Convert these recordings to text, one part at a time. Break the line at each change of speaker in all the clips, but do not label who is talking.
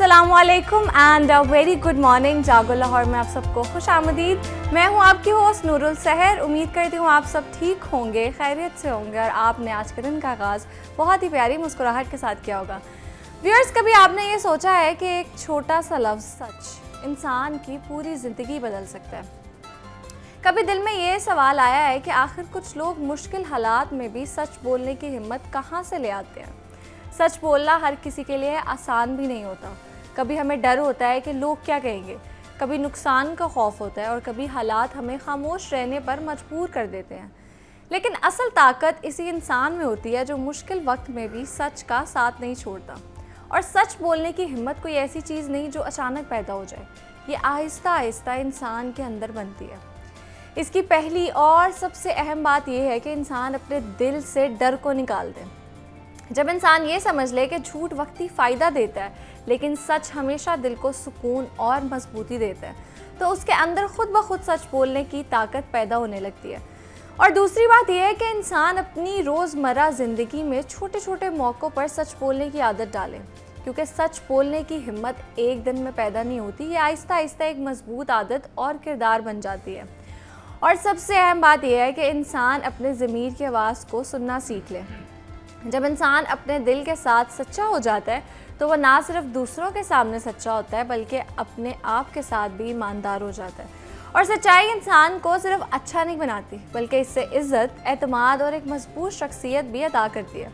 अस्सलामुअलैकुम and very good morning. जागो लाहौर में आप सबको खुश आमदीद। मैं हूं आपकी होस्ट नूरुल सहर। उम्मीद करती हूं आप सब ठीक होंगे, खैरियत से होंगे और आपने आज के दिन का आगाज़ बहुत ही प्यारी मुस्कुराहट के साथ किया होगा। व्यूअर्स, कभी आपने ये सोचा है कि एक छोटा सा लफ्ज़ सच इंसान की पूरी ज़िंदगी बदल सकता है? कभी दिल में ये सवाल आया है कि आखिर कुछ लोग मुश्किल हालात में भी सच बोलने की हिम्मत कहाँ से ले आते हैं? सच बोलना हर किसी के लिए आसान भी नहीं होता। कभी हमें डर होता है कि लोग क्या कहेंगे, कभी नुकसान का खौफ होता है और कभी हालात हमें खामोश रहने पर मजबूर कर देते हैं। लेकिन असल ताकत इसी इंसान में होती है जो मुश्किल वक्त में भी सच का साथ नहीं छोड़ता। और सच बोलने की हिम्मत कोई ऐसी चीज़ नहीं जो अचानक पैदा हो जाए, ये आहिस्ता आहिस्ता इंसान के अंदर बनती है। इसकी पहली और सबसे अहम बात यह है कि इंसान अपने दिल से डर को निकाल दे। जब इंसान ये समझ ले कि झूठ वक्ती फ़ायदा देता है लेकिन सच हमेशा दिल को सुकून और मजबूती देता है, तो उसके अंदर खुद ब खुद सच बोलने की ताकत पैदा होने लगती है। और दूसरी बात यह है कि इंसान अपनी रोज़मर्रा ज़िंदगी में छोटे छोटे मौक़ों पर सच बोलने की आदत डाले, क्योंकि सच बोलने की हिम्मत एक दिन में पैदा नहीं होती। ये आहिस्ता आहिस्ता एक मजबूत आदत और किरदार बन जाती है। और सबसे अहम बात यह है कि इंसान अपने ज़मीर की आवाज़ को सुनना सीख ले। जब इंसान अपने दिल के साथ सच्चा हो जाता है तो वह ना सिर्फ दूसरों के सामने सच्चा होता है बल्कि अपने आप के साथ भी ईमानदार हो जाता है। और सच्चाई इंसान को सिर्फ अच्छा नहीं बनाती बल्कि इससे इज़्ज़त, एतमाद और एक मजबूत शख्सियत भी अदा करती है।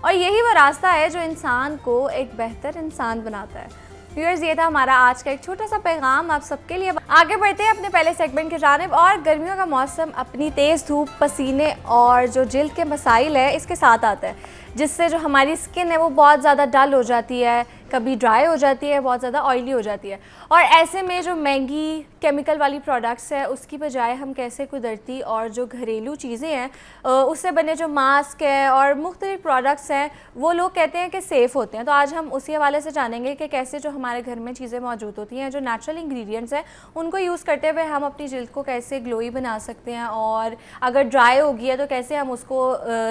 और यही वो रास्ता है जो इंसान को एक बेहतर इंसान बनाता है। व्यूअर्स, ये था हमारा आज का एक छोटा सा पैगाम आप सबके लिए। आगे बढ़ते हैं अपने पहले सेगमेंट की जानिब। और गर्मियों का मौसम अपनी तेज़ धूप, पसीने और जो जिल्द के मसाइल है इसके साथ आता है, जिससे जो हमारी स्किन है वो बहुत ज़्यादा डल हो जाती है, कभी ड्राई हो जाती है, बहुत ज़्यादा ऑयली हो जाती है। और ऐसे में जो महंगी केमिकल वाली प्रोडक्ट्स है उसकी बजाय हम कैसे कुदरती और जो घरेलू चीज़ें हैं उससे बने जो मास्क है और मुख्तलिफ प्रोडक्ट्स हैं वो लोग कहते हैं कि सेफ़ होते हैं। तो आज हम उसी हवाले से जानेंगे कि कैसे जो हमारे घर में चीज़ें मौजूद होती हैं, जो नेचुरल इंग्रेडिएंट्स हैं, उनको यूज़ करते हुए हम अपनी जिल्द को कैसे ग्लोई बना सकते हैं, और अगर ड्राई होगी है तो कैसे हम उसको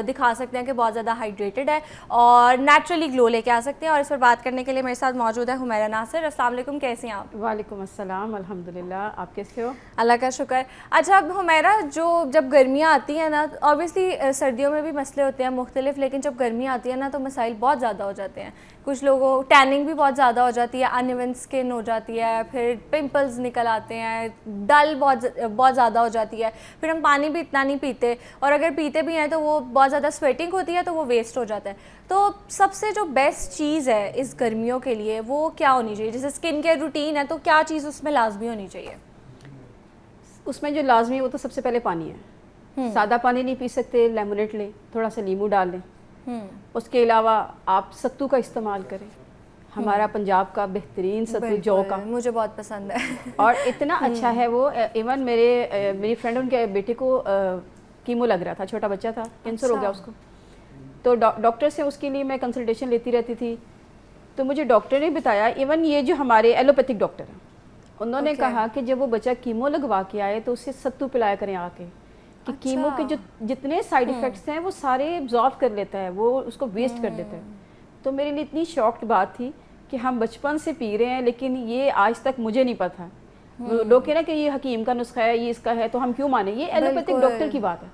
दिखा सकते हैं कि बहुत ज़्यादा हाइड्रेटेड है और नेचुरली ग्लो लेके आ सकते हैं। और इस पर बात करने के लिए मेरे साथ मौजूद है हुमैरा नासिर। अस्सलाम वालेकुम, कैसे हैं आप?
वालेकुम अस्सलाम, अल्हम्दुलिल्लाह। आप कैसे हो?
अल्लाह का शुक्र। अच्छा, अब हुमैरा, जब गर्मियाँ आती हैं ना, ऑब्वियसली सर्दियों में भी मसले होते हैं मुख्तलिफ, लेकिन जब गर्मियाँ आती हैं ना तो मसाइल बहुत ज़्यादा हो जाते हैं। कुछ लोगों टैनिंग भी बहुत ज़्यादा हो जाती है, अनइवन स्किन हो जाती है, फिर पिंपल्स निकल आते हैं, डल बहुत ज़्यादा हो जाती है, फिर हम पानी भी इतना नहीं पीते, और अगर पीते भी हैं तो वो बहुत ज़्यादा स्वेटिंग होती है तो वो वेस्ट हो जाता है। तो सबसे जो बेस्ट चीज़ है इस गर्मियों के लिए वो क्या होनी चाहिए? जैसे स्किन केयर रूटीन है तो क्या चीज़ उसमें लाजमी होनी चाहिए?
उसमें जो लाजमी है वो तो सबसे पहले पानी है। सादा पानी नहीं पी सकते, लेमनेट लें, थोड़ा सा नींबू डाल लें। उसके अलावा आप सत्तू का इस्तेमाल करें। हमारा पंजाब का बेहतरीन सत्तू जौ का
मुझे बहुत पसंद है
और इतना अच्छा है वो। इवन मेरी फ्रेंड, उनके बेटे को कीमो लग रहा था, छोटा बच्चा था, कैंसर हो गया उसको। तो डॉक्टर से उसके लिए मैं कंसल्टेशन लेती रहती थी, तो मुझे डॉक्टर ने बताया, इवन ये जो हमारे एलोपैथिक डॉक्टर हैं उन्होंने कहा कि जब वो बच्चा कीमो लगवा के आए तो उसे सत्तू पिलाया करें आके, कि कीमो के जो जितने साइड इफ़ेक्ट्स हैं वो सारे एब्जॉर्ब कर लेता है, वो उसको वेस्ट कर देता है। तो मेरे लिए इतनी शॉक्ड बात थी कि हम बचपन से पी रहे हैं लेकिन ये आज तक मुझे नहीं पता। लोग कह रहे हैं कि ये हकीम का नुस्खा है, ये इसका है, तो हम क्यों माने? ये एलोपैथिक डॉक्टर की बात है।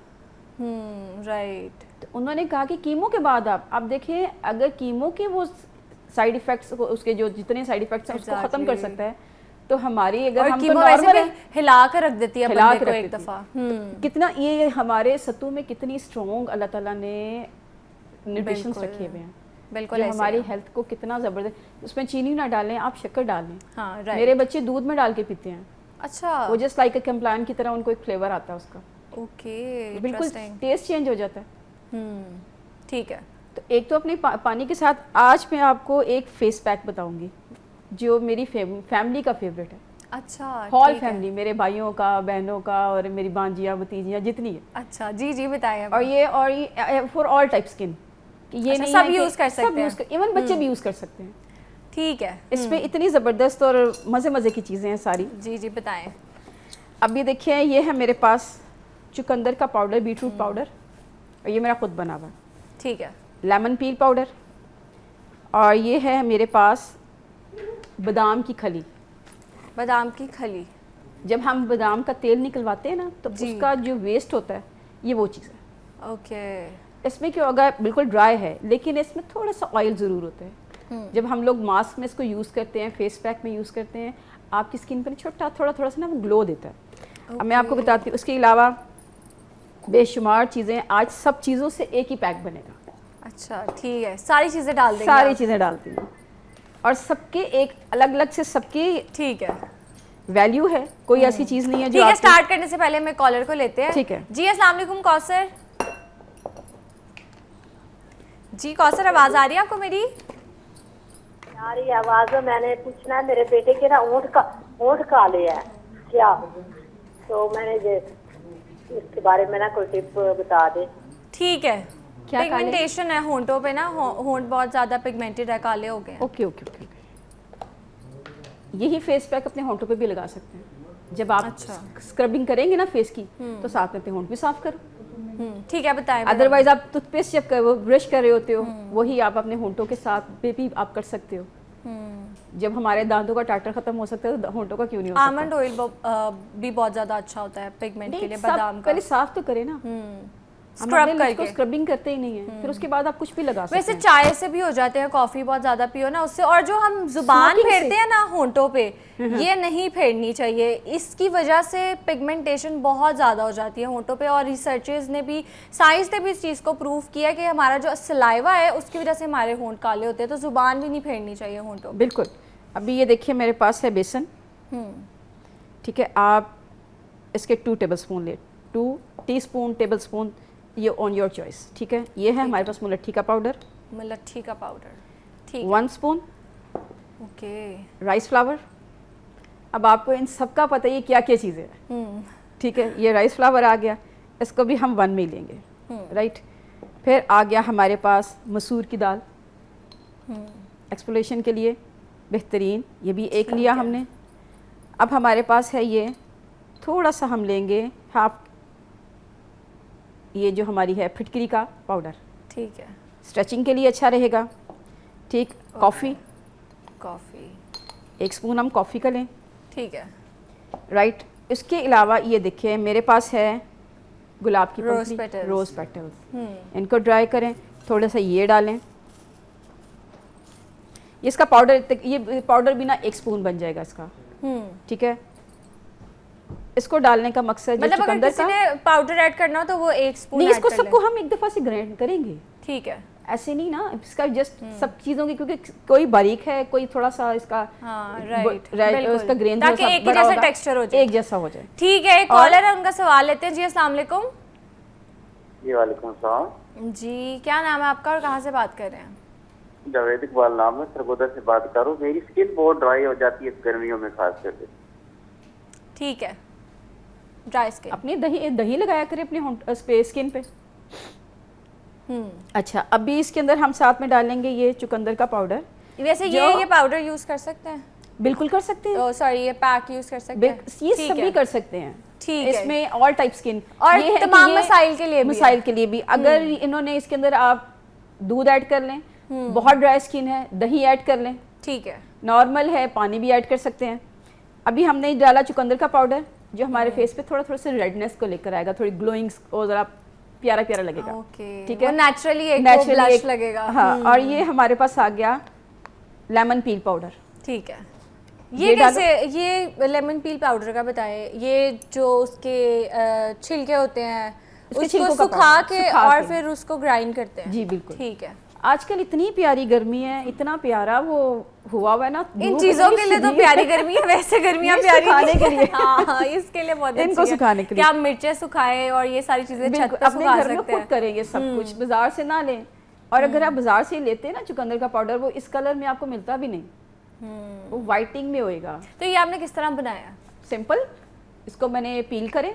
राइट।
तो उन्होंने कहा कि कीमो के बाद आप देखें, अगर कीमो के वो साइड इफ़ेक्ट्स, उसके जो जितने साइड इफ़ेक्ट्स हैं उसको ख़त्म कर सकता है, तो हमारी अगर हम तो नॉर्मल
हिला कर रख देती है बंदे को एक दफ़ा।
कितना ये हमारे सत्तू में कितनी स्ट्रॉन्ग अल्लाह ताला ने न्यूट्रिशंस रखे हुए हैं, बिल्कुल हमारी हेल्थ को कितना ज़बरदस्त। उसमें चीनी ना डालें, आप शक्कर डालें।
हाँ,
मेरे बच्चे दूध में डाल के पीते हैं।
अच्छा।
वो जस्ट लाइक कम्प्लान की तरह उनको एक फ्लेवर आता है उसका।
ओके,
बिल्कुल टेस्ट चेंज हो जाता है।
ठीक है।
तो एक तो अपने पानी के साथ आज मैं आपको एक फेस पैक बताऊंगी जो मेरी फैमिली का फेवरेट है।
अच्छा,
हॉल फैमिली, मेरे भाइयों का, बहनों का और मेरी भांजियाँ भतीजियाँ जितनी है।
अच्छा, जी बताएं।
और ये फॉर ऑल टाइप स्किन, ये नहीं
सब यूज़ कर सकते हैं,
इवन बच्चे भी यूज़ कर सकते हैं।
ठीक है।
इसमें इतनी ज़बरदस्त और मज़े की चीज़ें हैं सारी।
जी बताएं।
अब ये देखिए, ये है मेरे पास चुकंदर का पाउडर, बीटरूट पाउडर, और ये मेरा खुद बना हुआ।
ठीक है।
लेमन पील पाउडर, और ये है मेरे पास बादाम की खली।
बादाम की खली।
जब हम बादाम का तेल निकलवाते हैं ना तो
जी।
उसका जो वेस्ट होता है ये वो चीज़ है।
ओके।
इसमें क्या होगा, बिल्कुल ड्राई है लेकिन इसमें थोड़ा सा ऑयल ज़रूर होता है। जब हम लोग मास्क में इसको यूज़ करते हैं, फेस पैक में यूज़ करते हैं, आपकी स्किन पर छोटा थोड़ा थोड़ा सा ना वो ग्लो देता है। अब मैं आपको बताती हूँ, उसके अलावा बेशुमार चीज़ें, आज सब चीज़ों से एक ही पैक बनेगा।
अच्छा ठीक है, सारी चीज़ें डाल देंगे
सारी
आप?
चीज़ें डालती हैं और सबके एक अलग अलग से सबकी
ठीक है,
वैल्यू है, कोई ऐसी चीज़ नहीं है जो
ठीक है।
आपकी-
स्टार्ट करने से पहले मैं कॉलर को लेते हैं।
ठीक है
जी अस्सलाम वालेकुम कौसर। जी कौसर, आवाज़ आ रही है आपको मेरी?
यारी आवाज में मैंने पूछना है, मेरे बेटे के ना ऊँट काले है क्या, तो मैंने इसके बारे में ना कोई टिप बता दे।
ठीक है।
क्या काले?
पिगमेंटेशन है होंठों पे ना, होंठ बहुत ज़्यादा पिगमेंटेड है, काले हो गए हैं।
Okay okay okay. यही फेस पैक अपने होंठों पे भी लगा सकते हैं। जब आप
अच्छा।
स्क्रबिंग करेंगे ना फेस की तो साथ में अपने होंठ भी साफ करो।
ठीक है, बताएं।
अदरवाइज आप टूथपेस्ट जब वो ब्रश कर रहे होते हो वही आप अपने होंठों के साथ पे भी आप कर सकते हो। जब हमारे दांतों का टाटर खत्म हो सकता है तो होंठों का क्यों नहीं हो सकता?
आमंड ऑयल भी बहुत ज़्यादा अच्छा होता है पिगमेंट के लिए,
नहीं,
बादाम का।
पहले साफ तो करें ना।
स्क्रब करके।
स्क्रबिंग करते ही नहीं है, फिर उसके बाद आप कुछ भी लगा सकते
वैसे
हैं।
चाय से भी हो जाते हैं, कॉफी बहुत ज्यादा पियो ना उससे, और जो हम जुबान
Smoking
फेरते
से।
हैं ना होंठों पे, ये नहीं फेरनी चाहिए। इसकी वजह से पिगमेंटेशन बहुत ज़्यादा हो जाती है होंठों पे, और रिसर्चर्स ने भी, साइंस ने भी इस चीज़ को प्रूव किया कि हमारा जो सलाइवा है उसकी वजह से हमारे होंठ काले होते हैं, तो जुबान भी नहीं फेरनी चाहिए होंठों पे।
बिल्कुल। अभी ये देखिए मेरे पास है बेसन, ठीक है, आप इसके 2 टेबलस्पून ले, 2 टीस्पून टेबलस्पून, ये ऑन योर चॉइस, ठीक है। ये है हमारे पास मुलट्ठी का पाउडर,
मुलट्ठी का पाउडर, ठीक है।
1 स्पून
ओके।
Rice flour. अब आपको इन सब का पता है ये क्या क्या चीज़ें हैं, ठीक है। ये राइस फ्लावर आ गया, इसको भी हम 1 में ही लेंगे, राइट। फिर आ गया हमारे पास मसूर की दाल, एक्सफोलिएशन के लिए बेहतरीन, ये भी 1 लिया हमने। अब हमारे पास है ये, थोड़ा सा हम लेंगे हाफ, ये जो हमारी है फिटकरी का पाउडर,
ठीक है।
स्ट्रेचिंग के लिए अच्छा रहेगा, ठीक। कॉफ़ी,
कॉफ़ी
1 स्पून हम कॉफ़ी का लें,
ठीक है।
राइट। इसके अलावा ये देखिए मेरे पास है गुलाब की
Rose
पंखुड़ी,
petals।
रोज़ पेटल्स, इनको ड्राई करें, थोड़ा सा ये डालें, इसका पाउडर, ये पाउडर भी ना 1 स्पून बन जाएगा इसका, ठीक है। इसको डालने का मकसद जो
मतलब अगर
चुकंदर
किसी
का,
ने पाउडर ऐड करना हो तो वो 1 स्पून
नहीं,
ऐड
इसको
कर ले।
सबको हम एक दफ़ा से ग्राइंड करेंगे,
ठीक है।
ऐसे नहीं ना, इसका जस्ट सब चीज़ों की, क्योंकि कोई बारीक है, कोई थोड़ा सा इसका
हाँ राइट,
उसका ग्रेन
ताकि एक ही जैसा टेक्सचर हो जाए,
एक जैसा हो जाए।
ठीक है। एक कॉलर है, उनका सवाल लेते हैं। जी अस्सलाम वालेकुम।
जी वालेकुम सलाम।
जी क्या नाम है आपका और कहाँ से बात कर रहे हैं?
जावेद इकबाल नाम है, सरगोदा से बात करूँ। मेरी स्किन बहुत ड्राई हो जाती है गर्मियों में खास करके।
ठीक है, ड्राई स्किन।
अपनी दही लगाया करें अपने स्किन पे। अच्छा, अभी इसके अंदर हम साथ में डालेंगे ये चुकंदर का पाउडर।
वैसे ये पाउडर यूज कर सकते हैं?
बिल्कुल कर सकते हैं,
सॉरी, ये पैक यूज कर सकते हैं?
ये
ठीक
सभी
है।
कर सकते हैं,
ठीक है।
इसमें ऑल टाइप स्किन,
और
ये है कि
तमाम
ये
मसाइल के लिए भी है।
मसाइल के लिए भी। अगर इन्होंने इसके अंदर आप दूध ऐड कर लें, बहुत ड्राई स्किन है, दही ऐड कर लें,
ठीक है।
नॉर्मल है पानी भी ऐड कर सकते हैं। अभी हमने डाला चुकंदर का पाउडर, जो हमारे फेस पे थोड़ा थोड़ा सा रेडनेस को लेकर आएगा, थोड़ी ग्लोइंग और जरा प्यारा प्यारा लगेगा,
ओके,
ठीक है।
नेचुरली एक
Naturally
ब्लश
एक-
लगेगा।
हाँ। और ये हमारे पास आ गया लेमन पील पाउडर,
ठीक है।
ये
ये
डालो।
कैसे, ये लेमन पील पाउडर का बताएं। ये जो उसके छिलके होते हैं
उसके
उसको
छिलकों का
सुखा
पाउडर,
के
सुखा
और
के।
फिर उसको ग्राइंड करते हैं?
जी बिल्कुल।
ठीक है।
आजकल इतनी प्यारी गर्मी है, इतना प्यारा वो हुआ है ना,
इन
धूप
चीजों
इतनी
के लिए तो
शदीद
प्यारी
है।
गर्मी है, वैसे गर्मियां
ये
प्यारी
सुखाने
नहीं
के लिए।
हाँ, इसके लिए बहुत
इनको
अच्छी है
सुखाने के
कि
लिए।
आप मिर्चें सुखाएं और ये सारी चीजें छत
बिल्कुल,
पे
अपने
सुखा
घर में
सकते
खुद
हैं।
करेंगे सब कुछ, बाजार से ना लें। और अगर आप बाजार से लेते हैं ना चुकंदर का पाउडर, वो इस कलर में आपको मिलता भी नहीं, वो वाइटिंग में होएगा।
तो ये आपने किस तरह बनाया?
सिंपल, इसको मैंने पील करें,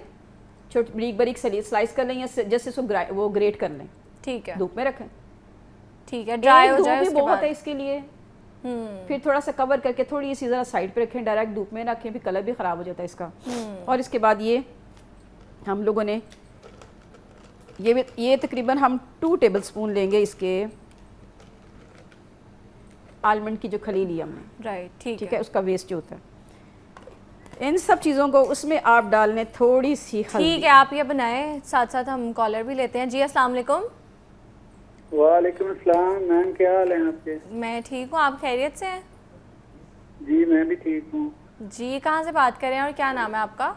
छोटी बारीक बारीक स्लाइस कर लें, या जैसे इसको वो ग्रेट कर लें,
ठीक है,
धूप में रखें,
ठीक है। ड्राई हो
धूप
जाए
भी
उसके
बहुत
बाद।
है इसके लिए। फिर थोड़ा सा कवर करके थोड़ी सी ज़रा साइड पे रखें, डायरेक्ट धूप में रखें, फिर कलर भी ख़राब हो जाता है इसका। और इसके बाद ये हम लोगों ने ये तकरीबन हम 2 टेबलस्पून लेंगे इसके आलमंड की जो खली ली हमने,
राइट,
ठीक है, उसका वेस्ट जो होता है, इन सब चीज़ों को उसमें आप डालने थोड़ी सी हल्दी।
ठीक है, आप ये बनाएं, साथ साथ हम कॉलर भी लेते हैं। जी अस्सलाम वालेकुम।
वालेकुम अस्सलाम मैम, क्या हाल है आपके?
मैं ठीक हूँ, आप खैरियत से हैं?
जी मैं भी ठीक हूँ।
जी, कहाँ से बात कर रहे हैं और क्या नाम है आपका?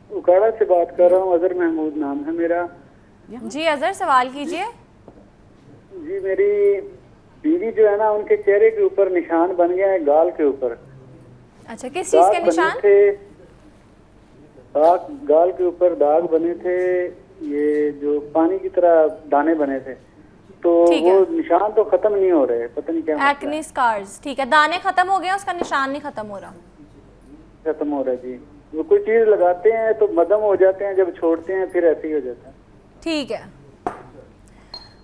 उकाड़ा से बात कर रहा हूँ, अजहर महमूद नाम है मेरा।
जी अजहर, सवाल कीजिए।
जी मेरी बीवी जो है ना, उनके चेहरे के ऊपर निशान बन गया है, गाल के ऊपर।
अच्छा, किस चीज़
दाग
के
बने
निशान?
थे, गाल के ऊपर दाग बने थे, ये जो पानी की तरह दाने बने थे, तो
ठीक
वो
है।
निशान तो खत्म नहीं हो रहे, पता नहीं क्या मसला है।
एक्ने स्कार्स, ठीक है, दाने खत्म हो गए, उसका निशान नहीं खत्म हो रहा।
खत्म हो रहा है जी। वो कोई चीज लगाते हैं तो मदम हो जाते हैं, जब छोड़ते हैं फिर ऐसे ही हो जाता है।
ठीक है।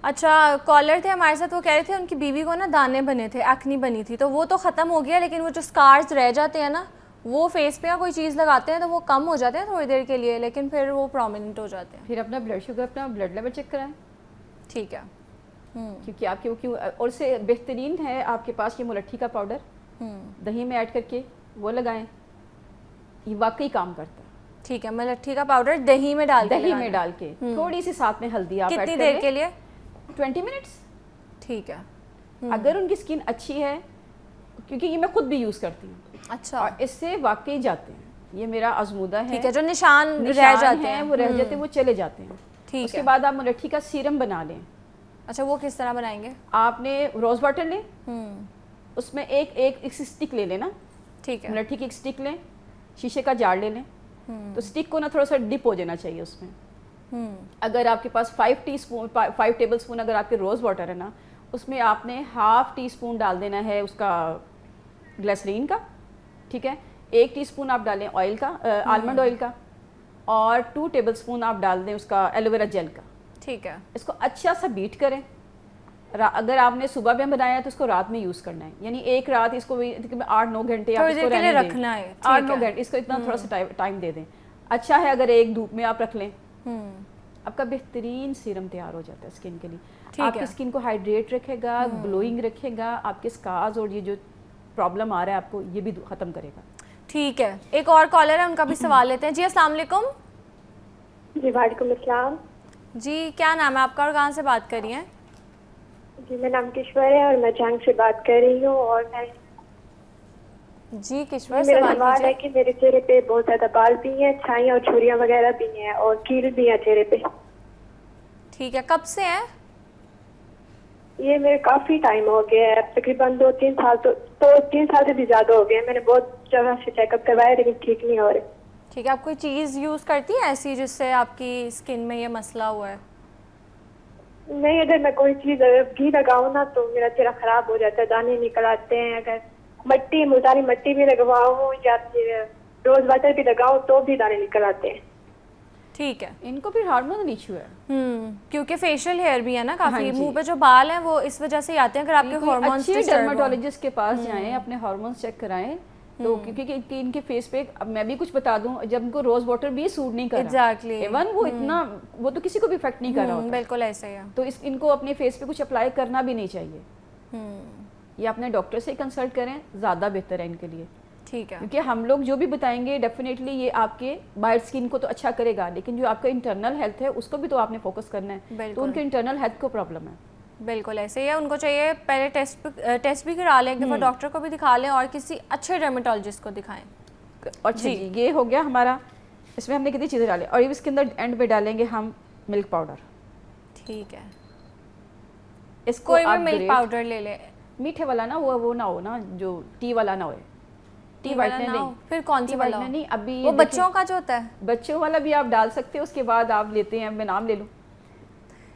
अच्छा, कॉलर थे हमारे साथ, वो कह रहे थे उनकी बीवी को ना दाने बने थे, एक्नी बनी थी, तो वो तो ख़त्म हो गया, लेकिन वो जो स्कार्स रह जाते हैं ना, वो फेस पे या कोई चीज़ लगाते हैं तो वो कम हो जाते हैं थोड़ी देर के लिए, लेकिन फिर वो प्रोमिनेंट हो जाते हैं।
फिर अपना ब्लड शुगर, अपना ब्लड लेवल चेक कराएं,
ठीक है।
क्योंकि आपके वो क्यों, और से बेहतरीन है आपके पास ये मुलट्ठी का पाउडर, दही में ऐड करके वो लगाएं, ये वाकई काम करता है।
ठीक है, मलट्ठी का पाउडर दही में डाल के
दही
लगाना
में
है।
डाल के थोड़ी सी साथ में हल्दी आप
कितनी
ऐड
देर
कर
के
लें,
लिए?
20 मिनट्स।
ठीक है।
अगर उनकी स्किन अच्छी है, क्योंकि ये मैं खुद भी यूज़ करती हूँ,
अच्छा,
और इससे वाकई जाते हैं, ये मेरा आजमूदा है।
ठीक है, जो निशान रह
निशान
जाते
हैं
हैं
वो रह जाते हैं, वो चले जाते हैं।
ठीक
उसके
है।
बाद आप मुलट्ठी का सीरम बना लें।
अच्छा, वो किस तरह बनाएंगे?
आपने रोज़ वाटर लें, उसमें एक स्टिक ले लेना,
ठीक है।
मुलट्ठी की एक स्टिक लें, शीशे का जार ले लें, तो स्टिक को ना थोड़ा सा डिप हो जाना चाहिए उसमें। अगर आपके पास 5 टेबल स्पून अगर आपके रोज़ वाटर है ना, उसमें आपने ½ टीस्पून डाल देना है उसका ग्लिसरीन का, ठीक है। 1 टीस्पून आप डालें ऑयल का, आलमंड ऑयल का, और 2 टेबल स्पून आप डाल दें उसका एलोवेरा जेल का।
ठीक है।
इसको अच्छा सा बीट करें। अगर आपने सुबह में बनाया है तो इसको रात में यूज़ करना है, यानी एक रात इसको 8-9 घंटे आप
थोड़ी
इसको
देर के लिए
रहने दें।
रखना है, ठीक
8-9
है।
घंटे इसको इतना थोड़ा सा टाइम दे दें। अच्छा है अगर एक धूप में आप रख लें, आपका बेहतरीन सीरम तैयार हो जाता है स्किन के लिए।
ठीक
आपकी
है।
स्किन को हाइड्रेट रखेगा, ग्लोइंग रखेगा, आपके स्कार्स और ये जो प्रॉब्लम आ रहा है आपको, ये भी ख़त्म करेगा।
ठीक है, एक और कॉलर है, उनका भी सवाल लेते हैं। जी अस्सलाम वालेकुम।
जी वालेकुम अस्सलाम।
जी, क्या नाम है आपका और कहाँ से बात कर रही हैं?
जी मेरा नाम किश्वर है और मैं जंग से बात कर रही हूँ। और मैं
जी किश्वर,
मेरा
सवाल
सवाल है
कीजिए।
कि मेरे चेहरे पे बहुत ज्यादा बाल भी हैं, छाई और छुरियां वगैरह भी हैं और कील भी है चेहरे पे।
ठीक है, कब से है?
ये मेरे काफी टाइम हो गया है, तकरीबन 2-3 साल, तो 3 साल से भी ज्यादा हो गए। मैंने बहुत जगह से चेकअप करवाया लेकिन ठीक नहीं हो रहे।
ठीक है, आप कोई चीज़ यूज़ करती हैं ऐसी जिससे आपकी स्किन में ये मसला हुआ है?
नहीं, अगर मैं कोई चीज अगर घी लगाऊं ना तो मेरा चेहरा खराब हो जाता है, दाने निकल आते हैं। अगर मट्टी, मुल्तानी मट्टी भी लगवाऊं या फिर रोज वाटर भी लगाऊं तो भी दाने निकल आते हैं।
ठीक है।
इनको फिर हार्मोनल इशू है।
क्योंकि फेशियल हेयर भी है ना
हाँ
काफ़ी,
जी।
मुंह पे जो बाल हैं वो इस वजह से ही आते हैं। अगर आपके
कोई
हार्मोन्स
अच्छे
डिस्टर्ब हो।
डर्मेटोलॉजिस्ट के पास जाएं, अपने हार्मोन्स चेक कराएं, तो क्योंकि इनके फेस पे, अब मैं भी कुछ बता दूं, जब इनको रोज वाटर भी सूट नहीं कर रहा,
Exactly.
इवन वो इतना, वो तो किसी को भी इफेक्ट नहीं कर रहा होता,
बिल्कुल ऐसे ही है।
तो इनको अपने फेस पे कुछ अप्लाई करना भी नहीं चाहिए। ये अपने डॉक्टर से कंसल्ट करें, ज़्यादा बेहतर है इनके लिए।
ठीक है।
क्योंकि हम लोग जो भी बताएंगे डेफिनेटली ये आपके बाहर स्किन को तो अच्छा करेगा, लेकिन जो आपका इंटरनल हेल्थ है उसको भी तो आपने फोकस करना है। तो
बिल्कुल।
उनके इंटरनल हेल्थ को प्रॉब्लम है।
बिल्कुल ऐसे ही है, उनको चाहिए पहले टेस्ट भी करा लें, एक दफ़ा डॉक्टर को भी दिखा लें और किसी अच्छे डर्मेटोलॉजिस्ट को दिखाएं।
और जी ये हो गया हमारा। इसमें हमने कितनी चीज़ें डाली, और इसके अंदर एंड में डालेंगे हम मिल्क पाउडर।
ठीक है,
इसको
कोई भी
आप
मिल्क
ग्रेट-
पाउडर ले लें।
मीठे वाला ना, वो ना हो ना, जो टी वाला ना हो, टी
वाला
वाइटनर
ना हो,
नहीं।
फिर कौन सा
टी
वाला
वाइटनर
हो?
नहीं, अभी
वो
ये
बच्चों का जो होता है?
देखिए, बच्चों वाला भी आप डाल सकते हो। उसके बाद आप लेते हैं, मैं नाम ले लूँ,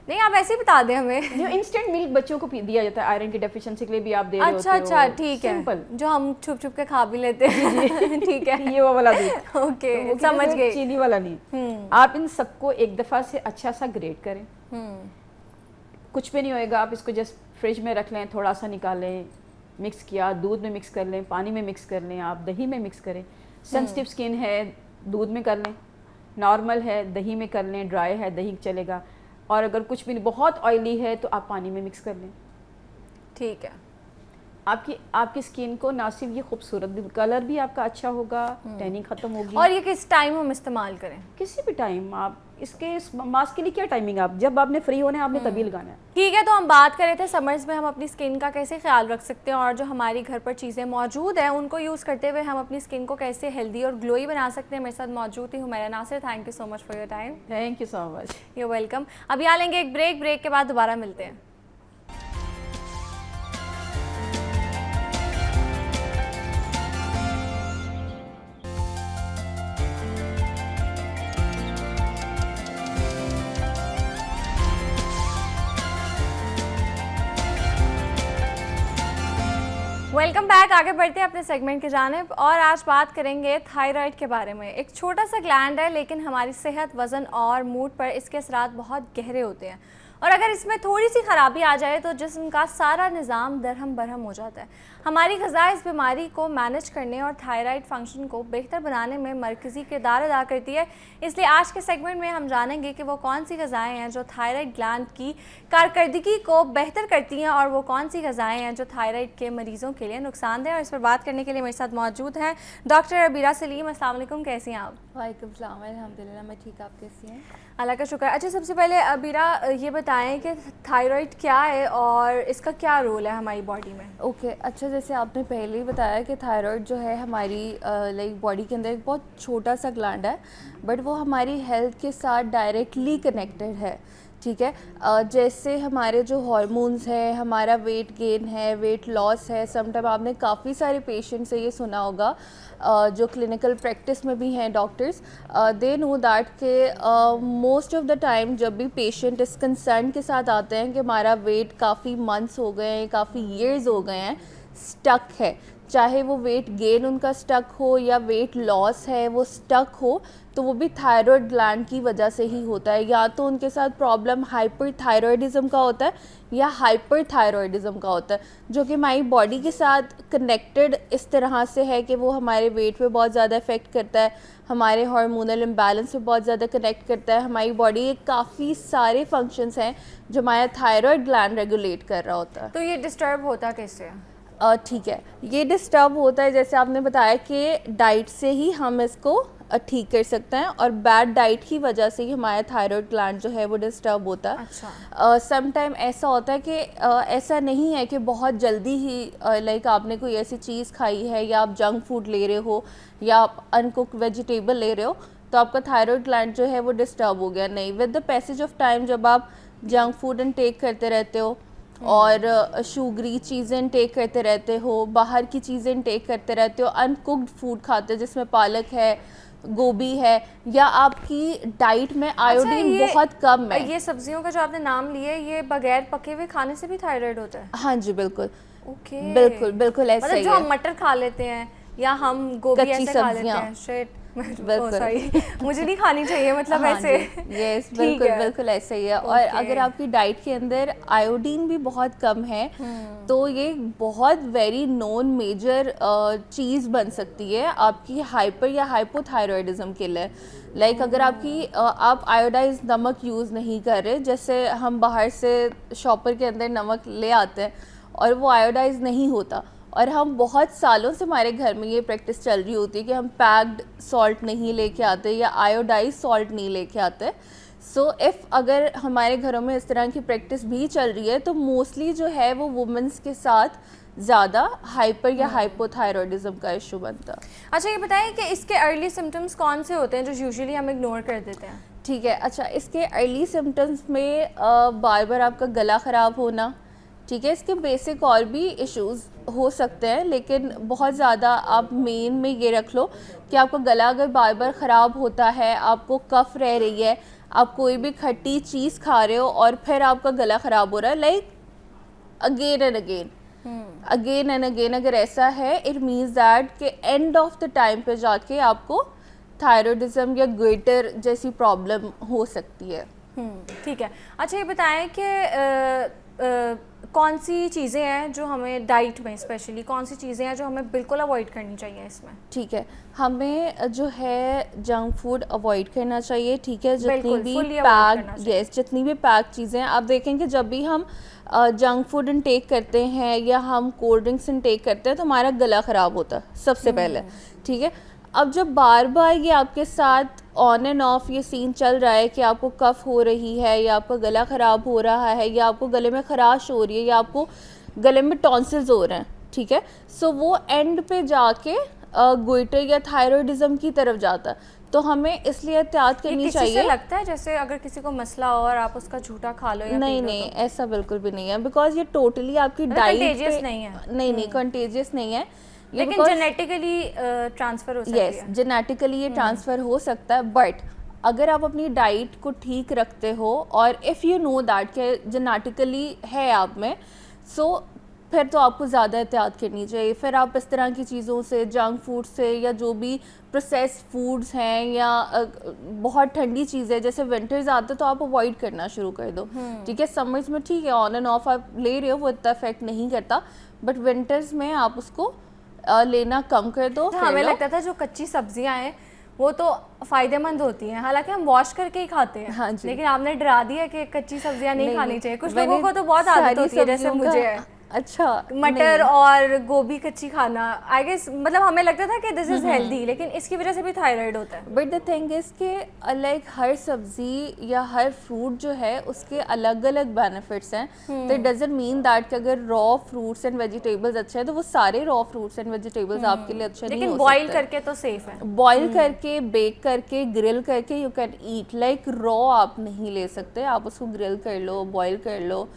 नहीं आप ऐसे ही बता दें हमें।
जो इंस्टेंट मिल्क बच्चों को दिया जाता है आयरन की डेफिशिएंसी के लिए भी आप दे रहे
अच्छा
होते
अच्छा,
हो।
ठीक है,
सिंपल,
जो हम छुप छुप के खा भी लेते हैं। ठीक है,
ये वो वाला दूध।
ओके,
तो वो
समझ
किसी
गई।
चीनी वाला नहीं। आप इन सबको एक दफ़ा से अच्छा सा ग्रेट करें। कुछ भी नहीं होएगा, आप इसको जस्ट फ्रिज में रख लें, थोड़ा सा निकालें, मिक्स किया, दूध में मिक्स कर लें, पानी में मिक्स कर लें, आप दही में मिक्स करें। सेंसिटिव स्किन है दूध में कर लें, नॉर्मल है दही में कर लें, ड्राई है दही चलेगा, और अगर कुछ भी नहीं, बहुत ऑयली है तो आप पानी में मिक्स कर लें।
ठीक है।
आपकी स्किन को ना सिर्फ ये खूबसूरत भी, कलर भी आपका अच्छा होगा, टैनिंग खत्म होगी।
और ये किस टाइम हम इस्तेमाल करें?
किसी भी टाइम आप इस मास्क के लिए क्या टाइमिंग, आप जब आपने फ्री होना है आपने तभी लगाना है।
ठीक है, तो हम बात कर रहे थे समर्स में हम अपनी स्किन का कैसे ख्याल रख सकते हैं और जो हमारी घर पर चीज़ें मौजूद हैं उनको यूज़ करते हुए हम अपनी स्किन को कैसे हेल्दी और ग्लोई बना सकते हैं। मेरे साथ मौजूद थी Humaira Nasir. Thank you so much for your time.
Thank you so much.
You welcome. अब यहाँ लेंगे एक ब्रेक के बाद दोबारा मिलते हैं। Welcome back. आगे बढ़ते हैं अपने सेगमेंट की जानिब और आज बात करेंगे थायराइड के बारे में। एक छोटा सा ग्लैंड है लेकिन हमारी सेहत, वज़न और मूड पर इसके असरात बहुत गहरे होते हैं और अगर इसमें थोड़ी सी ख़राबी आ जाए तो जिस्म का सारा निज़ाम दरहम बरहम हो जाता है। हमारी ग़िज़ा इस बीमारी को मैनेज करने और थायराइड फंक्शन को बेहतर बनाने में मरकज़ी किरदार अदा करती है। इसलिए आज के सेगमेंट में हम जानेंगे कि वो कौन सी ग़िज़ाएँ हैं जो थायराइड ग्लैंड की कारकर्दगी को बेहतर करती हैं और वो कौन सी ग़िज़ाएँ हैं जो थायराइड के मरीज़ों के लिए नुकसानदेह। और इस पर बात करने के लिए मेरे साथ मौजूद हैं डॉक्टर अबीरा सलीम। अस्सलाम वालेकुम, कैसी हैं आप?
वालेकुम सलाम, अल्हम्दुलिल्लाह मैं ठीक, आप कैसी हैं?
अल्लाह का शुक्र। अच्छा, सबसे पहले अबीरा ये बताएं कि थायराइड क्या है और इसका क्या रोल है हमारी बॉडी में?
ओके, अच्छा, जैसे आपने पहले ही बताया कि थायराइड जो है हमारी लाइक बॉडी के अंदर एक बहुत छोटा सा ग्लैंड है, बट वो हमारी हेल्थ के साथ डायरेक्टली कनेक्टेड है। ठीक है, जैसे हमारे जो हार्मोन्स हैं, हमारा वेट गेन है, वेट लॉस है। समटाइम आपने काफ़ी सारे पेशेंट से ये सुना होगा जो क्लिनिकल प्रैक्टिस में भी हैं डॉक्टर्स, दे नो दैट के मोस्ट ऑफ द टाइम जब भी पेशेंट इस कंसर्न के साथ आते हैं कि हमारा वेट काफ़ी मंथ्स हो गए हैं, काफ़ी ईयर्स हो गए हैं, स्टक है, चाहे वो वेट गेन उनका स्टक हो या वेट लॉस है वो स्टक हो, तो वो भी थायराइड ग्लैंड की वजह से ही होता है। या तो उनके साथ प्रॉब्लम हाइपरथायरॉयडिज्म का होता है या हाइपरथायरॉयडिज्म का होता है, जो कि हमारी बॉडी के साथ कनेक्टेड इस तरह से है कि वो हमारे वेट पे बहुत ज़्यादा इफ़ेक्ट करता है, हमारे हार्मोनल इम्बैलेंस पे बहुत ज़्यादा कनेक्ट करता है। हमारी बॉडी के काफ़ी सारे फंक्शंस हैं जो हमारा थायराइड ग्लैंड रेगुलेट कर रहा होता है।
तो ये डिस्टर्ब होता कैसे है?
ठीक है, ये डिस्टर्ब होता है जैसे आपने बताया कि डाइट से ही हम इसको ठीक कर सकते हैं और बैड डाइट की वजह से ही हमारा थायराइड ग्लैंड जो है वो डिस्टर्ब होता है।
अच्छा।
सम टाइम ऐसा होता है कि ऐसा नहीं है कि बहुत जल्दी ही लाइक आपने कोई ऐसी चीज़ खाई है या आप जंक फूड ले रहे हो या आप अनकुक वेजिटेबल ले रहे हो तो आपका थायराइड ग्लैंड जो है वो डिस्टर्ब हो गया। नहीं, with the passage of time जब आप जंक फूड इनटेक करते रहते हो और शुगरी चीज़ें इनटेक करते रहते हो, बाहर की चीज़ें इनटेक करते रहते हो, अनकुक्ड फूड खाते हो जिसमें पालक है, गोभी है, या आपकी डाइट में आयोडीन बहुत कम है।
ये सब्जियों का जो आपने नाम लिया है ये बगैर पके हुए खाने से भी थायराइड होता है?
हाँ जी, बिल्कुल।
ओके,
बिल्कुल बिल्कुल ऐसा
मतलब
ही
जो
है।
हम मटर खा लेते हैं या हम गोभी ऐसे खा लेते हैं, शिट सॉरी मुझे नहीं खानी चाहिए, मतलब
हाँ
ऐसे।
यस, बिल्कुल बिल्कुल ऐसा ही है। और अगर आपकी डाइट के अंदर आयोडीन भी बहुत कम है तो ये बहुत वेरी नोन मेजर चीज़ बन सकती है आपकी हाइपर या हाइपोथायरॉयडिज्म के लिए। लाइक अगर आप आयोडाइज नमक यूज़ नहीं कर रहे, जैसे हम बाहर से शॉपर के अंदर नमक ले आते हैं और वो आयोडाइज नहीं होता, और हम बहुत सालों से हमारे घर में ये प्रैक्टिस चल रही होती है कि हम पैक्ड सॉल्ट नहीं लेके आते या आयोडाइज सॉल्ट नहीं लेके आते। सो अगर हमारे घरों में इस तरह की प्रैक्टिस भी चल रही है तो मोस्टली जो है वो वुमेंस के साथ ज़्यादा हाइपर या हाइपोथायरॉयडिज्म का इशू बनता है।
अच्छा, ये बताइए कि इसके अर्ली सिम्टम्स कौन से होते हैं जो यूजुअली हम इग्नोर कर देते हैं?
ठीक है, अच्छा, इसके अर्ली सिम्टम्स में बार बार आपका गला ख़राब होना, ठीक है, इसके बेसिक और भी इश्यूज़ हो सकते हैं, लेकिन बहुत ज़्यादा आप मेन में ये रख लो कि आपका गला अगर बार बार ख़राब होता है, आपको कफ रह रही है, आप कोई भी खट्टी चीज़ खा रहे हो और फिर आपका गला ख़राब हो रहा है, लाइक अगेन एंड अगेन, अगर ऐसा है इट मीन्स दैट कि एंड ऑफ द टाइम पे जाके आपको थायरॉयडिज्म या गोइटर जैसी प्रॉब्लम हो सकती है।
ठीक है। अच्छा, ये बताएं कि कौन सी चीज़ें हैं जो हमें डाइट में स्पेशली कौन सी चीज़ें हैं जो हमें बिल्कुल अवॉइड करनी चाहिए इसमें?
ठीक है, हमें जो है जंक फूड अवॉइड करना चाहिए, ठीक है। जितनी
बिल्कुल,
भी
fully avoid करना
पैक,
चाहिए।
यस, जितनी भी पैक चीज़ें, आप देखें कि जब भी हम जंक फूड इनटेक करते हैं या हम कोल्ड ड्रिंक्स इनटेक करते हैं तो हमारा गला ख़राब होता है सबसे पहले, ठीक है। अब जब बार बार ये आपके साथ ऑन एंड ऑफ ये सीन चल रहा है कि आपको कफ हो रही है या आपका गला ख़राब हो रहा है या आपको गले में खराश हो रही है या आपको गले में टॉन्सिल्स हो रहे हैं, ठीक है, सो वो एंड पे जाके गोइटर या थायराइडिज्म की तरफ जाता है। तो हमें इसलिए एहतियात करनी
किसी
चाहिए।
से लगता है जैसे अगर किसी को मसला हो और आप उसका झूठा खा लो या
नहीं
पी लो
नहीं,
तो?
ऐसा बिल्कुल भी नहीं है, बिकॉज ये टोटली आपकी डाइट
contagious नहीं है।
नहीं कंटेजियस नहीं है ये,
लेकिन जेनेटिकली ट्रांसफर हो सकती
यस,
है।
जेनेटिकली ये ट्रांसफ़र हो सकता है, बट अगर आप अपनी डाइट को ठीक रखते हो और इफ़ यू नो दैट कि जेनेटिकली है आप में, सो फिर तो आपको ज़्यादा एहतियात करनी चाहिए। फिर आप इस तरह की चीज़ों से, जंक फूड से या जो भी प्रोसेस फूड्स हैं या बहुत ठंडी चीज़ें, जैसे विंटर्स आते तो आप अवॉइड करना शुरू कर दो, ठीक है। समर्स में ठीक है, ऑन एंड ऑफ आप ले रहे हो, वो इतना इफेक्ट नहीं करता, बट विंटर्स में आप उसको लेना कम कर दो।
हमें लगता था जो कच्ची सब्जियां हैं वो तो फ़ायदेमंद होती हैं, हालांकि हम वॉश करके ही खाते हैं।
हाँ जी।
लेकिन आपने डरा दिया कि कच्ची सब्जियां नहीं खानी चाहिए। कुछ
मैंने
लोगों को तो बहुत आदत
सारी
होती है, जैसे
सब्जियों
मुझे
का-
है
अच्छा,
मटर और गोभी कच्ची खाना। आई गेस मतलब हमें लगता था कि दिस इज हेल्दी, लेकिन इसकी वजह से भी थायराइड होता है।
बट द थिंग इज़ कि लाइक हर सब्जी या हर फ्रूट जो है उसके अलग अलग बेनिफिट्स हैं। तो इट डजंट मीन दैट कि अगर रॉ फ्रूट्स एंड वेजिटेबल्स अच्छे हैं तो वो सारे रॉ फ्रूट्स एंड वेजिटेबल्स आपके लिए अच्छे नहीं
लेकिन
हो
बॉईल
सकते।
करके तो सेफ है।
बॉईल करके, बेक करके, ग्रिल करके you can eat. Like raw आप नहीं ले सकते, आप उसको ग्रिल कर लो, बॉईल कर लो,